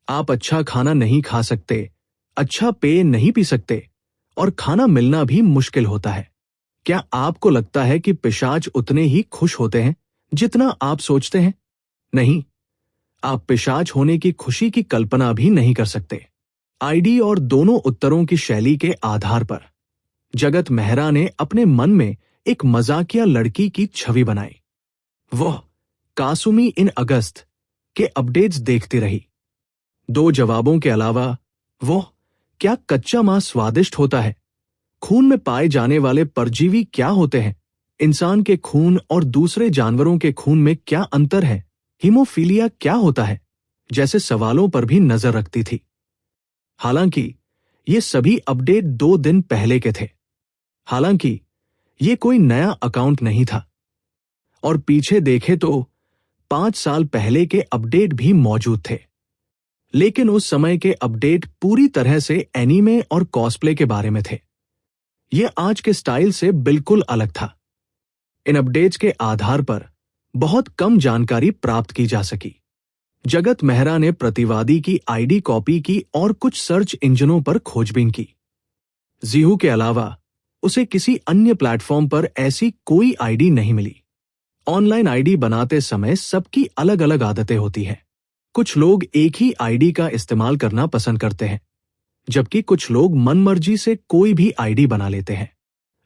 आप अच्छा खाना नहीं खा सकते, अच्छा पेय नहीं पी सकते और खाना मिलना भी मुश्किल होता है। क्या आपको लगता है कि पिशाच उतने ही खुश होते हैं जितना आप सोचते हैं? नहीं, आप पिशाच होने की खुशी की कल्पना भी नहीं कर सकते। आईडी और दोनों उत्तरों की शैली के आधार पर जगत मेहरा ने अपने मन में एक मजाकिया लड़की की छवि बनाई। वह कासुमी इन अगस्त के अपडेट्स देखती रही। 2 जवाबों के अलावा वो, क्या कच्चा मांस स्वादिष्ट होता है? खून में पाए जाने वाले परजीवी क्या होते हैं? इंसान के खून और दूसरे जानवरों के खून में क्या अंतर है? हीमोफीलिया क्या होता है? जैसे सवालों पर भी नजर रखती थी। हालांकि ये सभी अपडेट 2 दिन पहले के थे। हालांकि ये कोई नया अकाउंट नहीं था और पीछे देखे तो 5 साल पहले के अपडेट भी मौजूद थे। लेकिन उस समय के अपडेट पूरी तरह से एनीमे और कॉस्प्ले के बारे में थे। यह आज के स्टाइल से बिल्कुल अलग था। इन अपडेट्स के आधार पर बहुत कम जानकारी प्राप्त की जा सकी। जगत मेहरा ने प्रतिवादी की आईडी कॉपी की और कुछ सर्च इंजनों पर खोजबीन की। जीहू के अलावा उसे किसी अन्य प्लेटफॉर्म पर ऐसी कोई आईडी नहीं मिली। ऑनलाइन आईडी बनाते समय सबकी अलग अलग आदतें होती हैं। कुछ लोग एक ही आईडी का इस्तेमाल करना पसंद करते हैं, जबकि कुछ लोग मनमर्जी से कोई भी आईडी बना लेते हैं।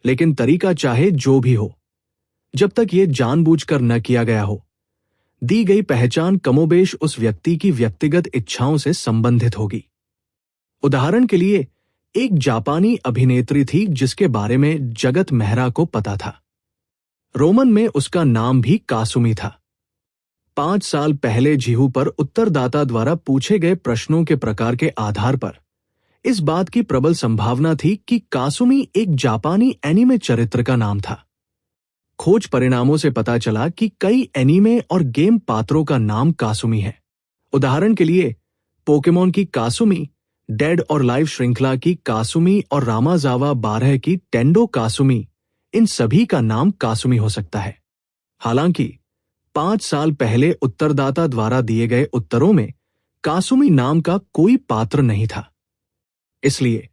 लेकिन तरीका चाहे जो भी हो, जब तक ये जानबूझकर न किया गया हो, दी गई पहचान कमोबेश उस व्यक्ति की व्यक्तिगत इच्छाओं से संबंधित होगी। उदाहरण के लिए, एक जापानी अभिनेत्री थी जिसके बारे में जगत मेहरा को पता था। रोमन में उसका नाम भी कासुमी था। 5 साल पहले जीहू पर उत्तरदाता द्वारा पूछे गए प्रश्नों के प्रकार के आधार पर इस बात की प्रबल संभावना थी कि कासुमी एक जापानी एनीमे चरित्र का नाम था। खोज परिणामों से पता चला कि कई एनीमे और गेम पात्रों का नाम कासुमी है। उदाहरण के लिए, पोकेमॉन की कासुमी, डेड और लाइव श्रृंखला की कासुमी और रामाजावा 12 की टेंडो कासुमी, इन सभी का नाम कासुमी हो सकता है। हालांकि 5 साल पहले उत्तरदाता द्वारा दिए गए उत्तरों में कासुमी नाम का कोई पात्र नहीं था। इसलिए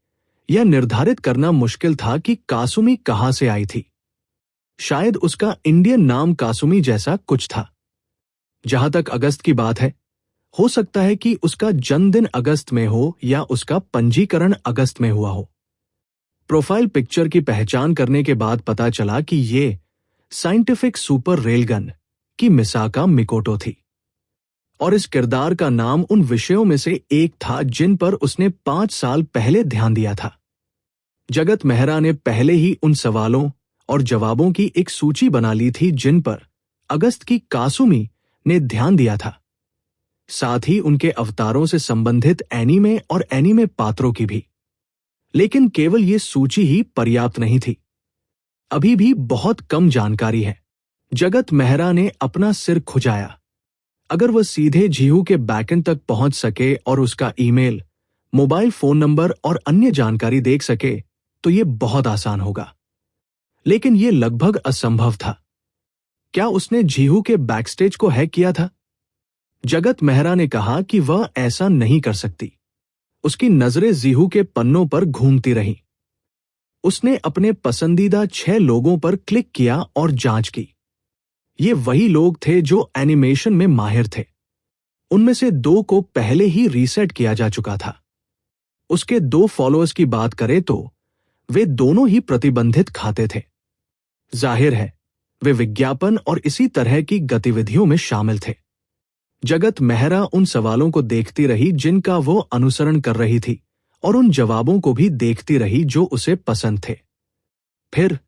यह निर्धारित करना मुश्किल था कि कासुमी कहां से आई थी। शायद उसका इंडियन नाम कासुमी जैसा कुछ था। जहां तक अगस्त की बात है, हो सकता है कि उसका जन्मदिन अगस्त में हो या उसका पंजीकरण अगस्त में हुआ हो। प्रोफाइल पिक्चर की पहचान करने के बाद पता चला कि ये साइंटिफिक सुपर रेलगन की मिसाका मिकोटो थी और इस किरदार का नाम उन विषयों में से एक था जिन पर उसने 5 साल पहले ध्यान दिया था। जगत मेहरा ने पहले ही उन सवालों और जवाबों की एक सूची बना ली थी जिन पर अगस्त की कासुमी ने ध्यान दिया था, साथ ही उनके अवतारों से संबंधित एनीमे और एनीमे पात्रों की भी। लेकिन केवल ये सूची ही पर्याप्त नहीं थी। अभी भी बहुत कम जानकारी है। जगत मेहरा ने अपना सिर खुजाया। अगर वह सीधे जीहू के बैकएंड तक पहुंच सके और उसका ईमेल, मोबाइल फोन नंबर और अन्य जानकारी देख सके तो यह बहुत आसान होगा। लेकिन यह लगभग असंभव था। क्या उसने जीहू के बैकस्टेज को हैक किया था? जगत मेहरा ने कहा कि वह ऐसा नहीं कर सकती। उसकी नजरें जीहू के पन्नों पर घूमती रहीं। उसने अपने पसंदीदा 6 लोगों पर क्लिक किया और जांच की। ये वही लोग थे जो एनिमेशन में माहिर थे। उनमें से 2 को पहले ही रीसेट किया जा चुका था। उसके 2 फॉलोअर्स की बात करें तो वे दोनों ही प्रतिबंधित खाते थे। जाहिर है वे विज्ञापन और इसी तरह की गतिविधियों में शामिल थे। जगत मेहरा उन सवालों को देखती रही जिनका वो अनुसरण कर रही थी और उन जवाबों को भी देखती रही जो उसे पसंद थे। फिर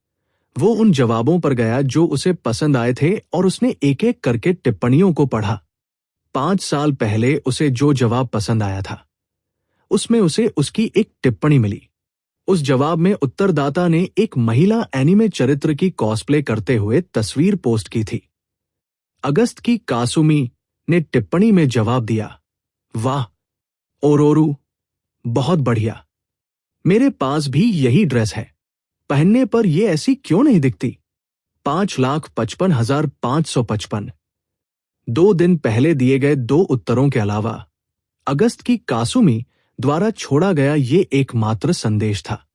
वो उन जवाबों पर गया जो उसे पसंद आए थे और उसने एक एक करके टिप्पणियों को पढ़ा। 5 साल पहले उसे जो जवाब पसंद आया था उसमें उसे उसकी एक टिप्पणी मिली। उस जवाब में उत्तरदाता ने एक महिला एनीमे चरित्र की कॉस्प्ले करते हुए तस्वीर पोस्ट की थी। अगस्त की कासुमी ने टिप्पणी में जवाब दिया, वाह ओरोरू, बहुत बढ़िया। मेरे पास भी यही ड्रेस है। पहनने पर यह ऐसी क्यों नहीं दिखती? 5,55,555। 2 दिन पहले दिए गए 2 उत्तरों के अलावा अगस्त की कासुमी द्वारा छोड़ा गया ये एकमात्र संदेश था।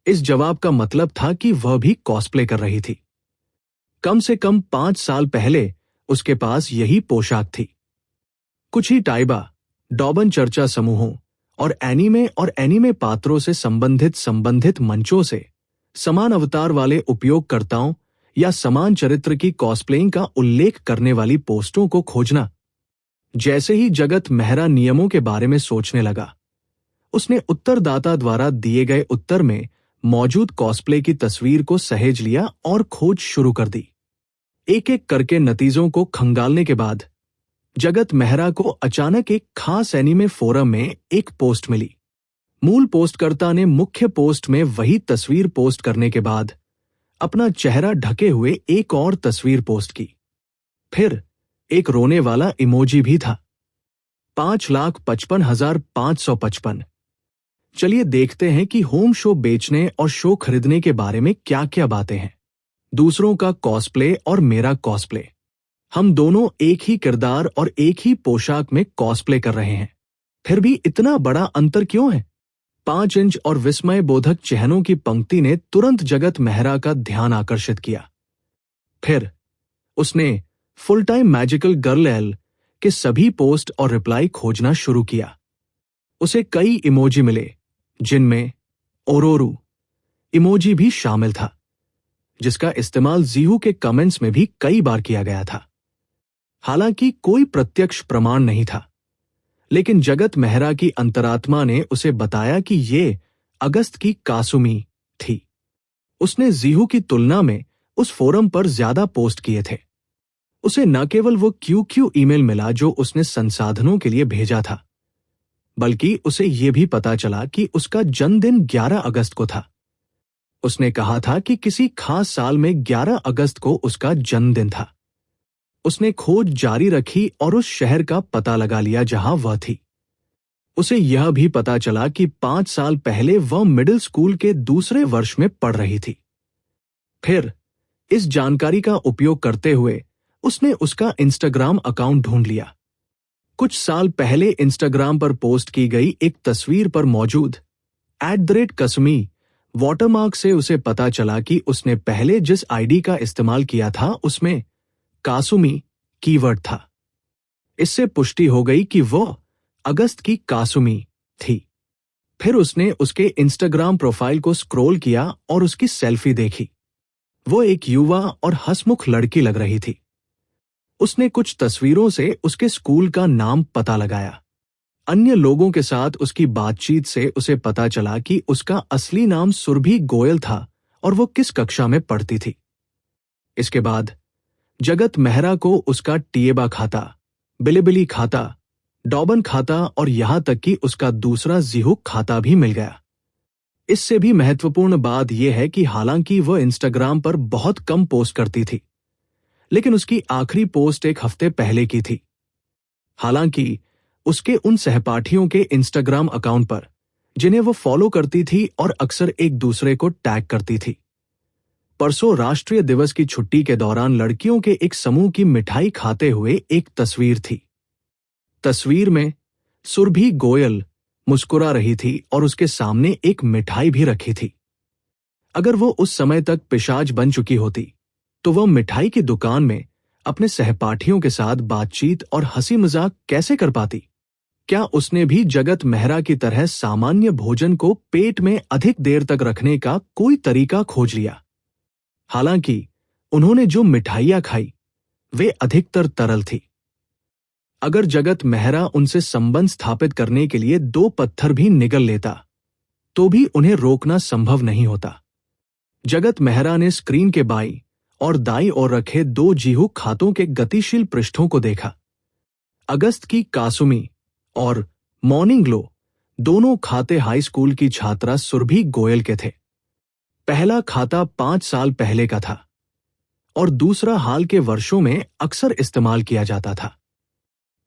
इस जवाब का मतलब था कि वह भी कॉस्प्ले कर रही थी। कम से कम 5 साल पहले उसके पास यही पोशाक थी। कुछ ही टाइबा, डॉबन चर्चा समूहों और एनीमे पात्रों से संबंधित मंचों से समान अवतार वाले उपयोगकर्ताओं या समान चरित्र की कॉस्प्लेइंग का उल्लेख करने वाली पोस्टों को खोजना। जैसे ही जगत मेहरा नियमों के बारे में सोचने लगा, उसने उत्तरदाता द्वारा दिए गए उत्तर में मौजूद कॉस्प्ले की तस्वीर को सहेज लिया और खोज शुरू कर दी। एक एक करके नतीजों को खंगालने के बाद जगत मेहरा को अचानक एक खास एनीमे फोरम में एक पोस्ट मिली। मूल पोस्टकर्ता ने मुख्य पोस्ट में वही तस्वीर पोस्ट करने के बाद अपना चेहरा ढके हुए एक और तस्वीर पोस्ट की। फिर एक रोने वाला इमोजी भी था। 5,55,555। चलिए देखते हैं कि होम शो बेचने और शो खरीदने के बारे में क्या क्या बातें हैं। दूसरों का कॉस्प्ले और मेरा कॉस्प्ले। हम दोनों एक ही किरदार और एक ही पोशाक में कॉस्प्ले कर रहे हैं, फिर भी इतना बड़ा अंतर क्यों है? 5 इंच और विस्मय बोधक चिन्हों की पंक्ति ने तुरंत जगत मेहरा का ध्यान आकर्षित किया। फिर उसने full time magical girl L के सभी पोस्ट और रिप्लाई खोजना शुरू किया। उसे कई इमोजी मिले जिनमें ओरोरू इमोजी भी शामिल था, जिसका इस्तेमाल जीहू के कमेंट्स में भी कई बार किया गया था। हालांकि कोई प्रत्यक्ष प्रमाण नहीं था, लेकिन जगत मेहरा की अंतरात्मा ने उसे बताया कि ये अगस्त की कासुमी थी। उसने जीहू की तुलना में उस फोरम पर ज्यादा पोस्ट किए थे। उसे न केवल वो क्यू ईमेल मिला जो उसने संसाधनों के लिए भेजा था, बल्कि उसे यह भी पता चला कि उसका जन्मदिन 11 अगस्त को था। उसने कहा था कि किसी खास साल में 11 अगस्त को उसका जन्मदिन था। उसने खोज जारी रखी और उस शहर का पता लगा लिया जहां वह थी। उसे यह भी पता चला कि 5 साल पहले वह मिडिल स्कूल के दूसरे वर्ष में पढ़ रही थी। फिर इस जानकारी का उपयोग करते हुए उसने उसका इंस्टाग्राम अकाउंट ढूंढ लिया। कुछ साल पहले इंस्टाग्राम पर पोस्ट की गई एक तस्वीर पर मौजूद @कसमी वाटरमार्क से उसे पता चला कि उसने पहले जिस आईडी का इस्तेमाल किया था उसमें कासुमी कीवर्ड था। इससे पुष्टि हो गई कि वह अगस्त की कासुमी थी। फिर उसने उसके इंस्टाग्राम प्रोफाइल को स्क्रॉल किया और उसकी सेल्फी देखी। वो एक युवा और हंसमुख लड़की लग रही थी। उसने कुछ तस्वीरों से उसके स्कूल का नाम पता लगाया। अन्य लोगों के साथ उसकी बातचीत से उसे पता चला कि उसका असली नाम सुरभि गोयल था और वो किस कक्षा में पढ़ती थी। इसके बाद जगत मेहरा को उसका टीएबा खाता, बिलिबिली खाता, डॉबन खाता और यहां तक कि उसका दूसरा जीहुक खाता भी मिल गया। इससे भी महत्वपूर्ण बात यह है कि हालांकि वह इंस्टाग्राम पर बहुत कम पोस्ट करती थी, लेकिन उसकी आखिरी पोस्ट एक हफ्ते पहले की थी। हालांकि उसके उन सहपाठियों के इंस्टाग्राम अकाउंट पर जिन्हें वो फॉलो करती थी और अक्सर एक दूसरे को टैग करती थी। परसों राष्ट्रीय दिवस की छुट्टी के दौरान लड़कियों के एक समूह की मिठाई खाते हुए एक तस्वीर थी। तस्वीर में सुरभि गोयल मुस्कुरा रही थी और उसके सामने एक मिठाई भी रखी थी। अगर वो उस समय तक पिशाच बन चुकी होती तो वह मिठाई की दुकान में अपने सहपाठियों के साथ बातचीत और हंसी मजाक कैसे कर पाती? क्या उसने भी जगत मेहरा की तरह सामान्य भोजन को पेट में अधिक देर तक रखने का कोई तरीका खोज लिया? हालांकि उन्होंने जो मिठाइयां खाई वे अधिकतर तरल थी। अगर जगत मेहरा उनसे संबंध स्थापित करने के लिए 2 पत्थर भी निगल लेता तो भी उन्हें रोकना संभव नहीं होता। जगत मेहरा ने स्क्रीन के बाईं और दाईं ओर रखे 2 जीहू खातों के गतिशील पृष्ठों को देखा। अगस्त की कासुमी और मॉर्निंग ग्लो दोनों खाते हाई स्कूल की छात्रा सुरभि गोयल के थे। पहला खाता 5 साल पहले का था और दूसरा हाल के वर्षों में अक्सर इस्तेमाल किया जाता था।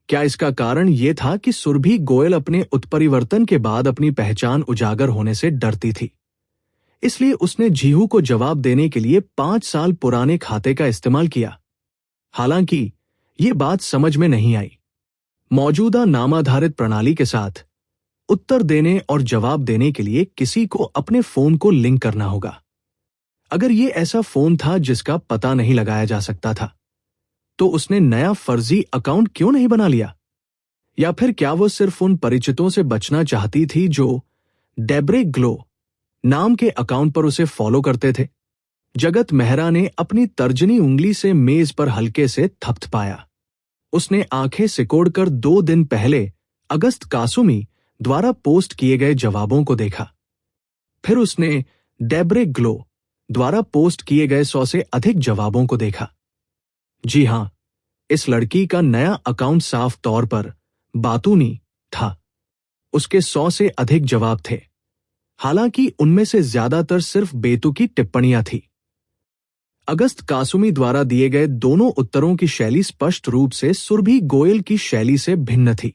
क्या इसका कारण यह था कि सुरभि गोयल अपने उत्परिवर्तन के बाद अपनी पहचान उजागर होने से डरती थी, इसलिए उसने जीहू को जवाब देने के लिए 5 साल पुराने खाते का इस्तेमाल किया? हालांकि ये बात समझ में नहीं आई। मौजूदा नामाधारित प्रणाली के साथ उत्तर देने और जवाब देने के लिए किसी को अपने फोन को लिंक करना होगा। अगर ये ऐसा फोन था जिसका पता नहीं लगाया जा सकता था तो उसने नया फर्जी अकाउंट क्यों नहीं बना लिया? या फिर क्या वो सिर्फ उन परिचितों से बचना चाहती थी जो डेब्रे ग्लो नाम के अकाउंट पर उसे फॉलो करते थे? जगत मेहरा ने अपनी तर्जनी उंगली से मेज पर हल्के से थपथपाया। उसने आंखें सिकोड़कर 2 दिन पहले अगस्त कासुमी द्वारा पोस्ट किए गए जवाबों को देखा। फिर उसने डेब्रे ग्लो द्वारा पोस्ट किए गए 100 से अधिक जवाबों को देखा। जी हां, इस लड़की का नया अकाउंट साफ तौर पर बातूनी था। उसके 100 से अधिक जवाब थे, हालांकि उनमें से ज्यादातर सिर्फ बेतुकी टिप्पणियां थी। अगस्त कासुमी द्वारा दिए गए दोनों उत्तरों की शैली स्पष्ट रूप से सुरभि गोयल की शैली से भिन्न थी।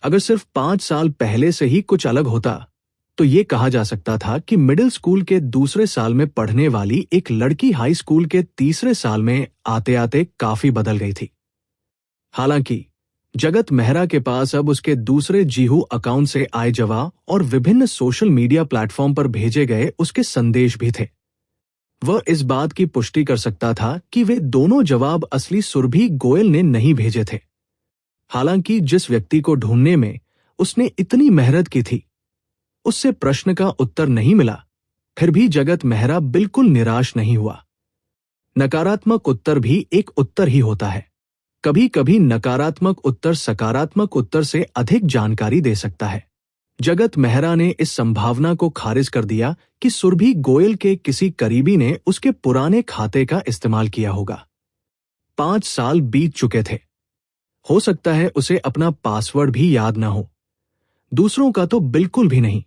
अगर सिर्फ 5 साल पहले से ही कुछ अलग होता तो ये कहा जा सकता था कि मिडिल स्कूल के दूसरे साल में पढ़ने वाली एक लड़की हाई स्कूल के तीसरे साल में आते आते काफी बदल गई थी। हालांकि जगत मेहरा के पास अब उसके दूसरे जीहू अकाउंट से आए जवाब और विभिन्न सोशल मीडिया प्लेटफॉर्म पर भेजे गए उसके संदेश भी थे। वह इस बात की पुष्टि कर सकता था कि वे दोनों जवाब असली सुरभि गोयल ने नहीं भेजे थे। हालांकि जिस व्यक्ति को ढूंढने में उसने इतनी मेहनत की थी उससे प्रश्न का उत्तर नहीं मिला, फिर भी जगत मेहरा बिल्कुल निराश नहीं हुआ। नकारात्मक उत्तर भी एक उत्तर ही होता है। कभी कभी नकारात्मक उत्तर सकारात्मक उत्तर से अधिक जानकारी दे सकता है। जगत मेहरा ने इस संभावना को खारिज कर दिया कि सुरभि गोयल के किसी करीबी ने उसके पुराने खाते का इस्तेमाल किया होगा। 5 साल बीत चुके थे। हो सकता है उसे अपना पासवर्ड भी याद ना हो, दूसरों का तो बिल्कुल भी नहीं।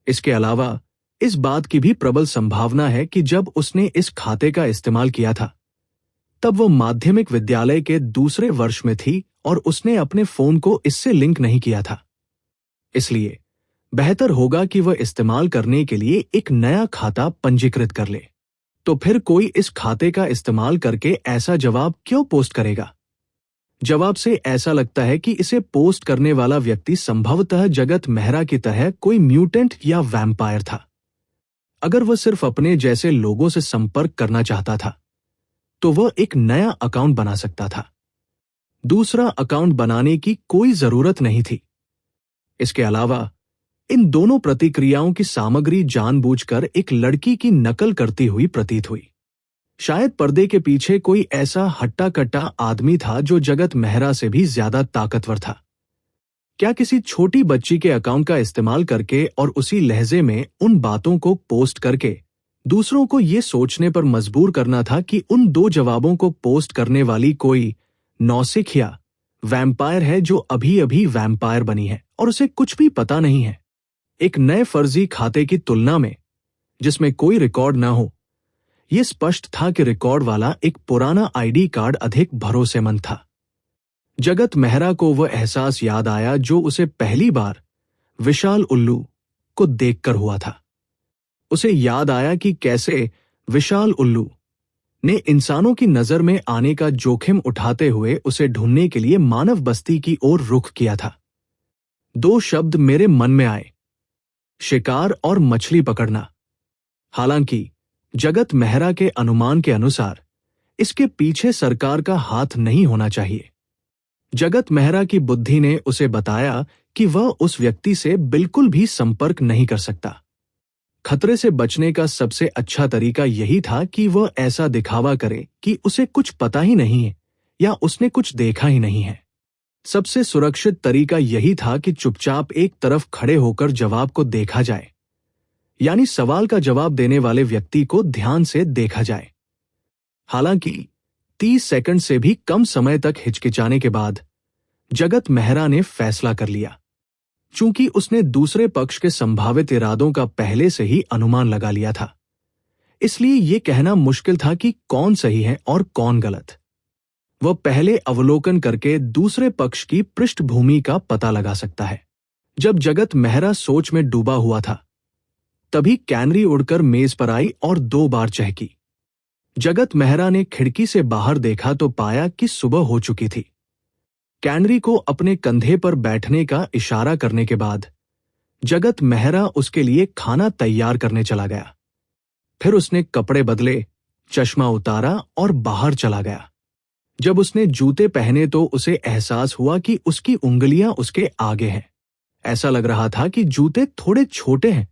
इसके अलावा इस बात की भी प्रबल संभावना है कि जब उसने इस खाते का इस्तेमाल किया था तब वो माध्यमिक विद्यालय के दूसरे वर्ष में थी और उसने अपने फोन को इससे लिंक नहीं किया था। इसलिए बेहतर होगा कि वह इस्तेमाल करने के लिए एक नया खाता पंजीकृत कर ले। तो फिर कोई इस खाते का इस्तेमाल करके ऐसा जवाब क्यों पोस्ट करेगा? जवाब से ऐसा लगता है कि इसे पोस्ट करने वाला व्यक्ति संभवतः जगत मेहरा की तरह कोई म्यूटेंट या वैम्पायर था। अगर वह सिर्फ अपने जैसे लोगों से संपर्क करना चाहता था तो वह एक नया अकाउंट बना सकता था। दूसरा अकाउंट बनाने की कोई जरूरत नहीं थी। इसके अलावा इन दोनों प्रतिक्रियाओं की सामग्री जानबूझकर एक लड़की की नकल करती हुई प्रतीत हुई। शायद पर्दे के पीछे कोई ऐसा हट्टा कट्टा आदमी था जो जगत मेहरा से भी ज्यादा ताकतवर था। क्या किसी छोटी बच्ची के अकाउंट का इस्तेमाल करके और उसी लहजे में उन बातों को पोस्ट करके दूसरों को ये सोचने पर मजबूर करना था कि उन 2 जवाबों को पोस्ट करने वाली कोई नौसिखिया वैम्पायर है जो अभी अभी वैम्पायर बनी है और उसे कुछ भी पता नहीं है? एक नए फर्जी खाते की तुलना में जिसमें कोई रिकॉर्ड ना हो, यह स्पष्ट था कि रिकॉर्ड वाला एक पुराना आईडी कार्ड अधिक भरोसेमंद था। जगत मेहरा को वह एहसास याद आया जो उसे पहली बार विशाल उल्लू को देखकर हुआ था। उसे याद आया कि कैसे विशाल उल्लू ने इंसानों की नजर में आने का जोखिम उठाते हुए उसे ढूंढने के लिए मानव बस्ती की ओर रुख किया था। दो शब्द मेरे मन में आए, शिकार और मछली पकड़ना। हालांकि जगत मेहरा के अनुमान के अनुसार इसके पीछे सरकार का हाथ नहीं होना चाहिए। जगत मेहरा की बुद्धि ने उसे बताया कि वह उस व्यक्ति से बिल्कुल भी संपर्क नहीं कर सकता। खतरे से बचने का सबसे अच्छा तरीका यही था कि वह ऐसा दिखावा करे कि उसे कुछ पता ही नहीं है या उसने कुछ देखा ही नहीं है। सबसे सुरक्षित तरीका यही था कि चुपचाप एक तरफ खड़े होकर जवाब को देखा जाए, यानी सवाल का जवाब देने वाले व्यक्ति को ध्यान से देखा जाए। हालांकि 30 सेकंड से भी कम समय तक हिचकिचाने के बाद जगत मेहरा ने फैसला कर लिया। चूंकि उसने दूसरे पक्ष के संभावित इरादों का पहले से ही अनुमान लगा लिया था, इसलिए यह कहना मुश्किल था कि कौन सही है और कौन गलत। वह पहले अवलोकन करके दूसरे पक्ष की पृष्ठभूमि का पता लगा सकता है। जब जगत मेहरा सोच में डूबा हुआ था, तभी कैनरी उड़कर मेज पर आई और 2 बार चहकी। जगत मेहरा ने खिड़की से बाहर देखा तो पाया कि सुबह हो चुकी थी। कैनरी को अपने कंधे पर बैठने का इशारा करने के बाद जगत मेहरा उसके लिए खाना तैयार करने चला गया। फिर उसने कपड़े बदले, चश्मा उतारा और बाहर चला गया। जब उसने जूते पहने तो उसे एहसास हुआ कि उसकी उंगलियां उसके आगे हैं। ऐसा लग रहा था कि जूते थोड़े छोटे हैं।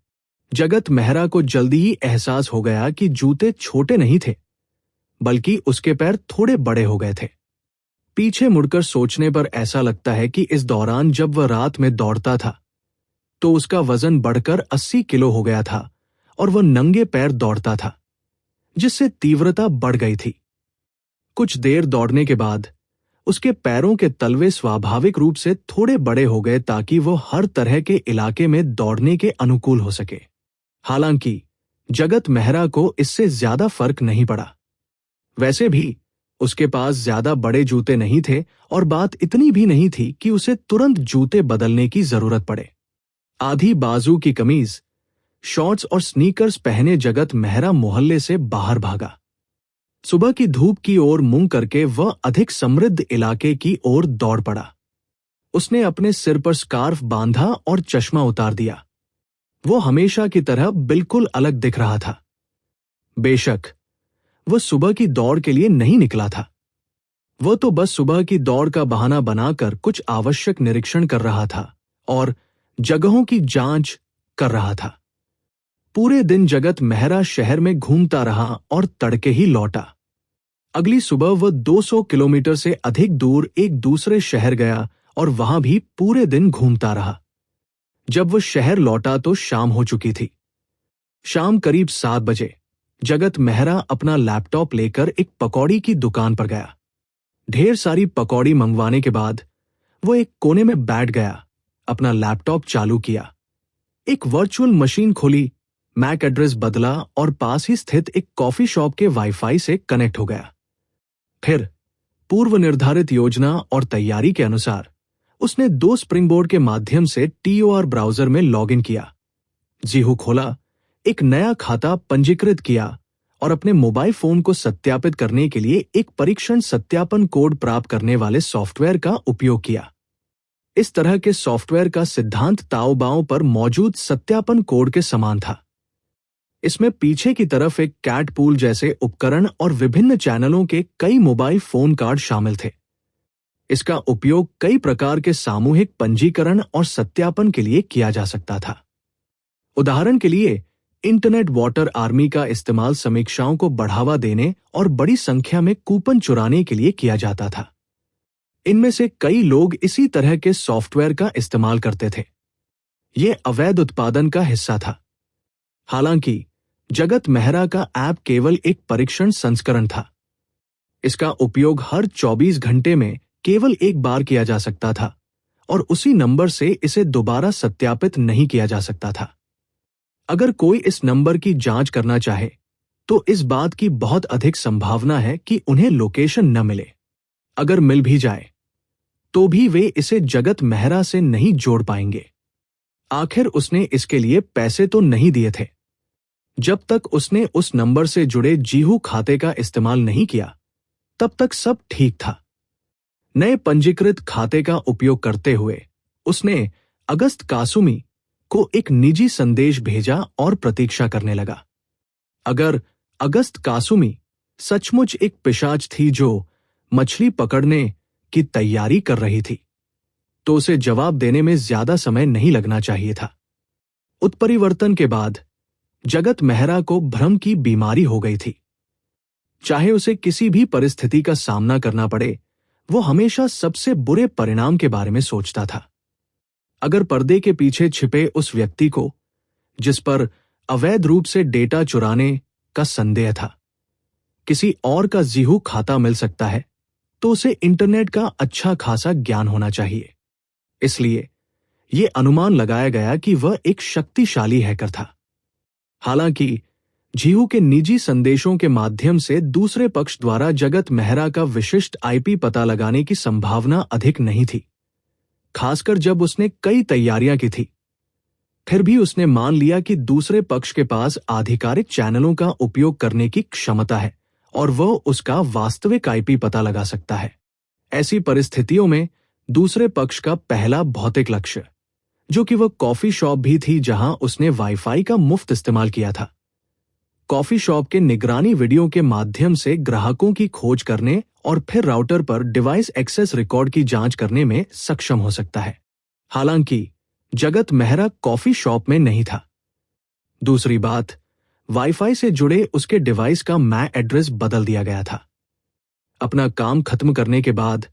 जगत मेहरा को जल्दी ही एहसास हो गया कि जूते छोटे नहीं थे, बल्कि उसके पैर थोड़े बड़े हो गए थे। पीछे मुड़कर सोचने पर ऐसा लगता है कि इस दौरान जब वह रात में दौड़ता था तो उसका वजन बढ़कर 80 किलो हो गया था और वह नंगे पैर दौड़ता था, जिससे तीव्रता बढ़ गई थी। कुछ देर दौड़ने के बाद उसके पैरों के तलवे स्वाभाविक रूप से थोड़े बड़े हो गए ताकि वो हर तरह के इलाके में दौड़ने के अनुकूल हो सके। हालांकि जगत मेहरा को इससे ज्यादा फर्क नहीं पड़ा। वैसे भी उसके पास ज्यादा बड़े जूते नहीं थे और बात इतनी भी नहीं थी कि उसे तुरंत जूते बदलने की जरूरत पड़े। आधी बाजू की कमीज, शॉर्ट्स और स्नीकर्स पहने जगत मेहरा मोहल्ले से बाहर भागा। सुबह की धूप की ओर मुंह करके वह अधिक समृद्ध इलाके की ओर दौड़ पड़ा। उसने अपने सिर पर स्कार्फ बांधा और चश्मा उतार दिया। वो हमेशा की तरह बिल्कुल अलग दिख रहा था। बेशक वह सुबह की दौड़ के लिए नहीं निकला था। वह तो बस सुबह की दौड़ का बहाना बनाकर कुछ आवश्यक निरीक्षण कर रहा था और जगहों की जांच कर रहा था। पूरे दिन जगत मेहरा शहर में घूमता रहा और तड़के ही लौटा। अगली सुबह वह 200 किलोमीटर से अधिक दूर एक दूसरे शहर गया और वहां भी पूरे दिन घूमता रहा। जब वह शहर लौटा तो शाम हो चुकी थी। शाम करीब 7 बजे जगत मेहरा अपना लैपटॉप लेकर एक पकौड़ी की दुकान पर गया। ढेर सारी पकौड़ी मंगवाने के बाद वो एक कोने में बैठ गया, अपना लैपटॉप चालू किया, एक वर्चुअल मशीन खोली, मैक एड्रेस बदला और पास ही स्थित एक कॉफी शॉप के वाईफाई से कनेक्ट हो गया। फिर पूर्व निर्धारित योजना और तैयारी के अनुसार उसने 2 स्प्रिंगबोर्ड के माध्यम से TOR ब्राउजर में लॉगिन किया, जीहू खोला, एक नया खाता पंजीकृत किया और अपने मोबाइल फोन को सत्यापित करने के लिए एक परीक्षण सत्यापन कोड प्राप्त करने वाले सॉफ्टवेयर का उपयोग किया। इस तरह के सॉफ्टवेयर का सिद्धांत ताओबाओ पर मौजूद सत्यापन कोड के समान था। इसमें पीछे की तरफ एक कैट पूल जैसे उपकरण और विभिन्न चैनलों के कई मोबाइल फोन कार्ड शामिल थे। इसका उपयोग कई प्रकार के सामूहिक पंजीकरण और सत्यापन के लिए किया जा सकता था। उदाहरण के लिए इंटरनेट वाटर आर्मी का इस्तेमाल समीक्षाओं को बढ़ावा देने और बड़ी संख्या में कूपन चुराने के लिए किया जाता था। इनमें से कई लोग इसी तरह के सॉफ्टवेयर का इस्तेमाल करते थे। यह अवैध उत्पादन का हिस्सा था। हालांकि जगत मेहरा का ऐप केवल एक परीक्षण संस्करण था। इसका उपयोग हर 24 घंटे में केवल एक बार किया जा सकता था और उसी नंबर से इसे दोबारा सत्यापित नहीं किया जा सकता था। अगर कोई इस नंबर की जांच करना चाहे तो इस बात की बहुत अधिक संभावना है कि उन्हें लोकेशन न मिले। अगर मिल भी जाए तो भी वे इसे जगत मेहरा से नहीं जोड़ पाएंगे। आखिर उसने इसके लिए पैसे तो नहीं दिए थे। जब तक उसने उस नंबर से जुड़े जीहू खाते का इस्तेमाल नहीं किया, तब तक सब ठीक था। नए पंजीकृत खाते का उपयोग करते हुए उसने अगस्त कासुमी को एक निजी संदेश भेजा और प्रतीक्षा करने लगा। अगर अगस्त कासुमी सचमुच एक पिशाच थी जो मछली पकड़ने की तैयारी कर रही थी, तो उसे जवाब देने में ज्यादा समय नहीं लगना चाहिए था। उत्परिवर्तन के बाद जगत मेहरा को भ्रम की बीमारी हो गई थी। चाहे उसे किसी भी परिस्थिति का सामना करना पड़े, वो हमेशा सबसे बुरे परिणाम के बारे में सोचता था। अगर पर्दे के पीछे छिपे उस व्यक्ति को, जिस पर अवैध रूप से डेटा चुराने का संदेह था, किसी और का जीहू खाता मिल सकता है, तो उसे इंटरनेट का अच्छा खासा ज्ञान होना चाहिए। इसलिए यह अनुमान लगाया गया कि वह एक शक्तिशाली हैकर था। हालांकि जीहू के निजी संदेशों के माध्यम से दूसरे पक्ष द्वारा जगत मेहरा का विशिष्ट आईपी पता लगाने की संभावना अधिक नहीं थी, खासकर जब उसने कई तैयारियां की थी। फिर भी उसने मान लिया कि दूसरे पक्ष के पास आधिकारिक चैनलों का उपयोग करने की क्षमता है और वह उसका वास्तविक आईपी पता लगा सकता है। ऐसी परिस्थितियों में दूसरे पक्ष का पहला भौतिक लक्ष्य, जो कि वह कॉफी शॉप भी थी जहां उसने वाईफाई का मुफ्त इस्तेमाल किया था, कॉफी शॉप के निगरानी वीडियो के माध्यम से ग्राहकों की खोज करने और फिर राउटर पर डिवाइस एक्सेस रिकॉर्ड की जांच करने में सक्षम हो सकता है। हालांकि जगत मेहरा कॉफी शॉप में नहीं था। दूसरी बात, वाईफाई से जुड़े उसके डिवाइस का मैक एड्रेस बदल दिया गया था। अपना काम खत्म करने के बाद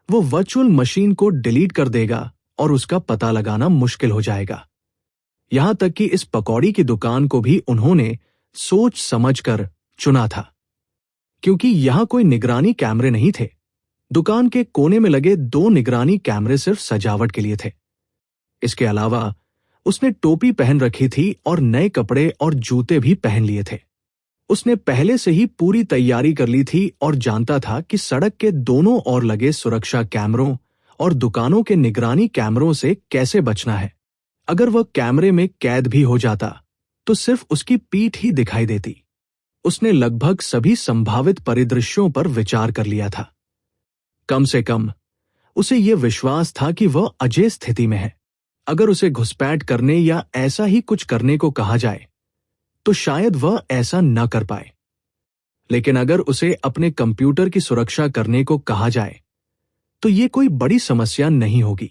वो वर्चुअल मशीन को डिलीट कर देगा और उसका पता लगाना मुश्किल हो जाएगा। यहां तक कि इस पकौड़ी की दुकान को भी उन्होंने सोच समझकर चुना था, क्योंकि यहां कोई निगरानी कैमरे नहीं थे। दुकान के कोने में लगे 2 निगरानी कैमरे सिर्फ सजावट के लिए थे। इसके अलावा उसने टोपी पहन रखी थी और नए कपड़े और जूते भी पहन लिए थे। उसने पहले से ही पूरी तैयारी कर ली थी और जानता था कि सड़क के दोनों ओर लगे सुरक्षा कैमरों और दुकानों के निगरानी कैमरों से कैसे बचना है। अगर वह कैमरे में कैद भी हो जाता तो सिर्फ उसकी पीठ ही दिखाई देती। उसने लगभग सभी संभावित परिदृश्यों पर विचार कर लिया था। कम से कम उसे यह विश्वास था कि वह अजेय स्थिति में है। अगर उसे घुसपैठ करने या ऐसा ही कुछ करने को कहा जाए तो शायद वह ऐसा न कर पाए, लेकिन अगर उसे अपने कंप्यूटर की सुरक्षा करने को कहा जाए तो यह कोई बड़ी समस्या नहीं होगी।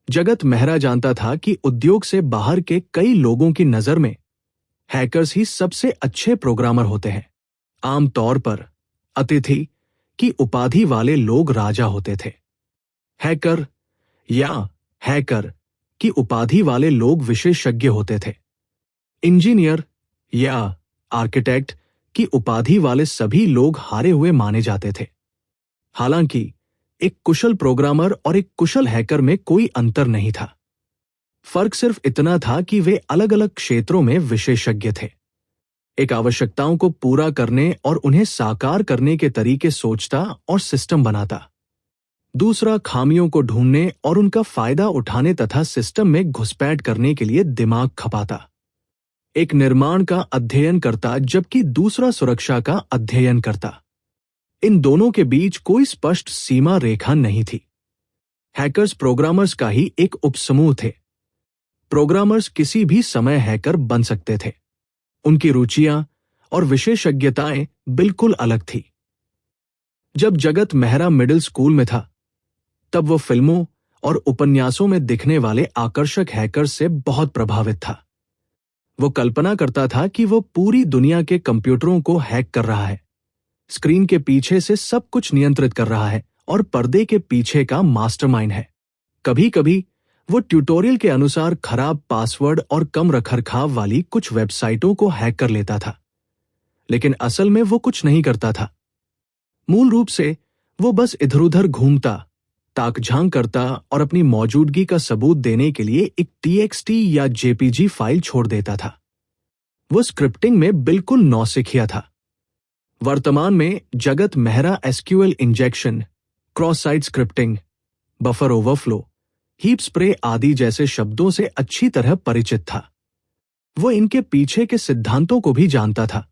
जगत मेहरा जानता था कि उद्योग से बाहर के कई लोगों की नजर में हैकर्स ही सबसे अच्छे प्रोग्रामर होते हैं। आमतौर पर अतिथि की उपाधि वाले लोग राजा होते थे। हैकर की उपाधि वाले लोग विशेषज्ञ होते थे। इंजीनियर या आर्किटेक्ट की उपाधि वाले सभी लोग हारे हुए माने जाते थे। हालांकि एक कुशल प्रोग्रामर और एक कुशल हैकर में कोई अंतर नहीं था। फर्क सिर्फ इतना था कि वे अलग अलग क्षेत्रों में विशेषज्ञ थे। एक आवश्यकताओं को पूरा करने और उन्हें साकार करने के तरीके सोचता और सिस्टम बनाता। दूसरा खामियों को ढूंढने और उनका फायदा उठाने तथा सिस्टम में घुसपैठ करने के लिए दिमाग खपाता। एक निर्माण का अध्ययन करता जबकि दूसरा सुरक्षा का अध्ययन करता। इन दोनों के बीच कोई स्पष्ट सीमा रेखा नहीं थी। हैकर्स प्रोग्रामर्स का ही एक उपसमूह थे। प्रोग्रामर्स किसी भी समय हैकर बन सकते थे। उनकी रुचियां और विशेषज्ञताएं बिल्कुल अलग थी। जब जगत मेहरा मिडिल स्कूल में था, तब वो फिल्मों और उपन्यासों में दिखने वाले आकर्षक हैकर्स से बहुत प्रभावित था। वो कल्पना करता था कि वो पूरी दुनिया के कंप्यूटरों को हैक कर रहा है, स्क्रीन के पीछे से सब कुछ नियंत्रित कर रहा है और पर्दे के पीछे का मास्टरमाइंड है। कभी कभी वो ट्यूटोरियल के अनुसार खराब पासवर्ड और कम रखरखाव वाली कुछ वेबसाइटों को हैक कर लेता था, लेकिन असल में वो कुछ नहीं करता था। मूल रूप से वो बस इधर उधर घूमता, ताकझांक करता और अपनी मौजूदगी का सबूत देने के लिए एक TXT या JPG फाइल छोड़ देता था। वो स्क्रिप्टिंग में बिल्कुल नौसिखिया था। वर्तमान में जगत Mehra SQL injection, cross site scripting, buffer overflow, heap spray आदि जैसे शब्दों से अच्छी तरह परिचित था। वो इनके पीछे के सिद्धांतों को भी जानता था,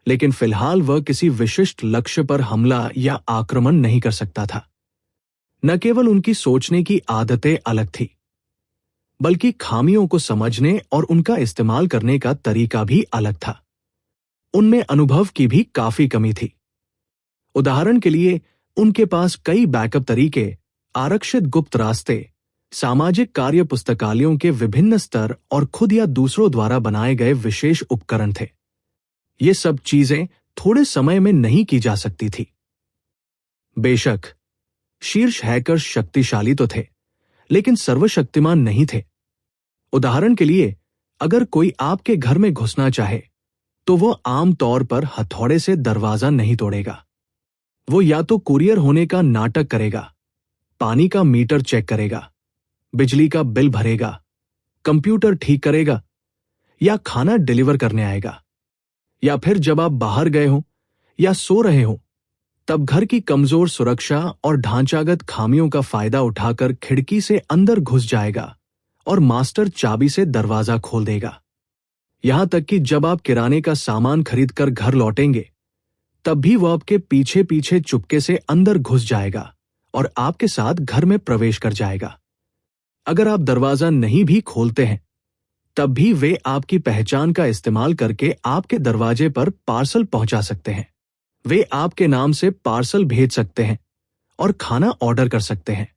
लेकिन फिलहाल वह किसी विशिष्ट लक्ष्य पर हमला या आक्रमण नहीं कर सकता था। न केवल उनकी सोचने की आदतें अलग थी, बल्कि खामियों को समझने और उनका इस्तेमाल करने का तरीका भी अलग था। उनमें अनुभव की भी काफी कमी थी। उदाहरण के लिए, उनके पास कई बैकअप तरीके, आरक्षित गुप्त रास्ते, सामाजिक कार्य पुस्तकालयों के विभिन्न स्तर और खुद या दूसरों द्वारा बनाए गए विशेष उपकरण थे। ये सब चीजें थोड़े समय में नहीं की जा सकती थी। बेशक शीर्ष हैकर्स शक्तिशाली तो थे, लेकिन सर्वशक्तिमान नहीं थे। उदाहरण के लिए, अगर कोई आपके घर में घुसना चाहे तो वो आम तौर पर हथौड़े से दरवाजा नहीं तोड़ेगा। वो या तो कुरियर होने का नाटक करेगा, पानी का मीटर चेक करेगा, बिजली का बिल भरेगा, कंप्यूटर ठीक करेगा, या खाना डिलीवर करने आएगा। या फिर जब आप बाहर गए हो या सो रहे हो, तब घर की कमजोर सुरक्षा और ढांचागत खामियों का फायदा उठाकर खिड़की से अंदर घुस जाएगा और मास्टर चाबी से दरवाजा खोल देगा। यहां तक कि जब आप किराने का सामान खरीदकर घर लौटेंगे, तब भी वह आपके पीछे पीछे चुपके से अंदर घुस जाएगा और आपके साथ घर में प्रवेश कर जाएगा। अगर आप दरवाजा नहीं भी खोलते हैं, तब भी वे आपकी पहचान का इस्तेमाल करके आपके दरवाजे पर पार्सल पहुंचा सकते हैं। वे आपके नाम से पार्सल भेज सकते हैं और खाना ऑर्डर कर सकते हैं।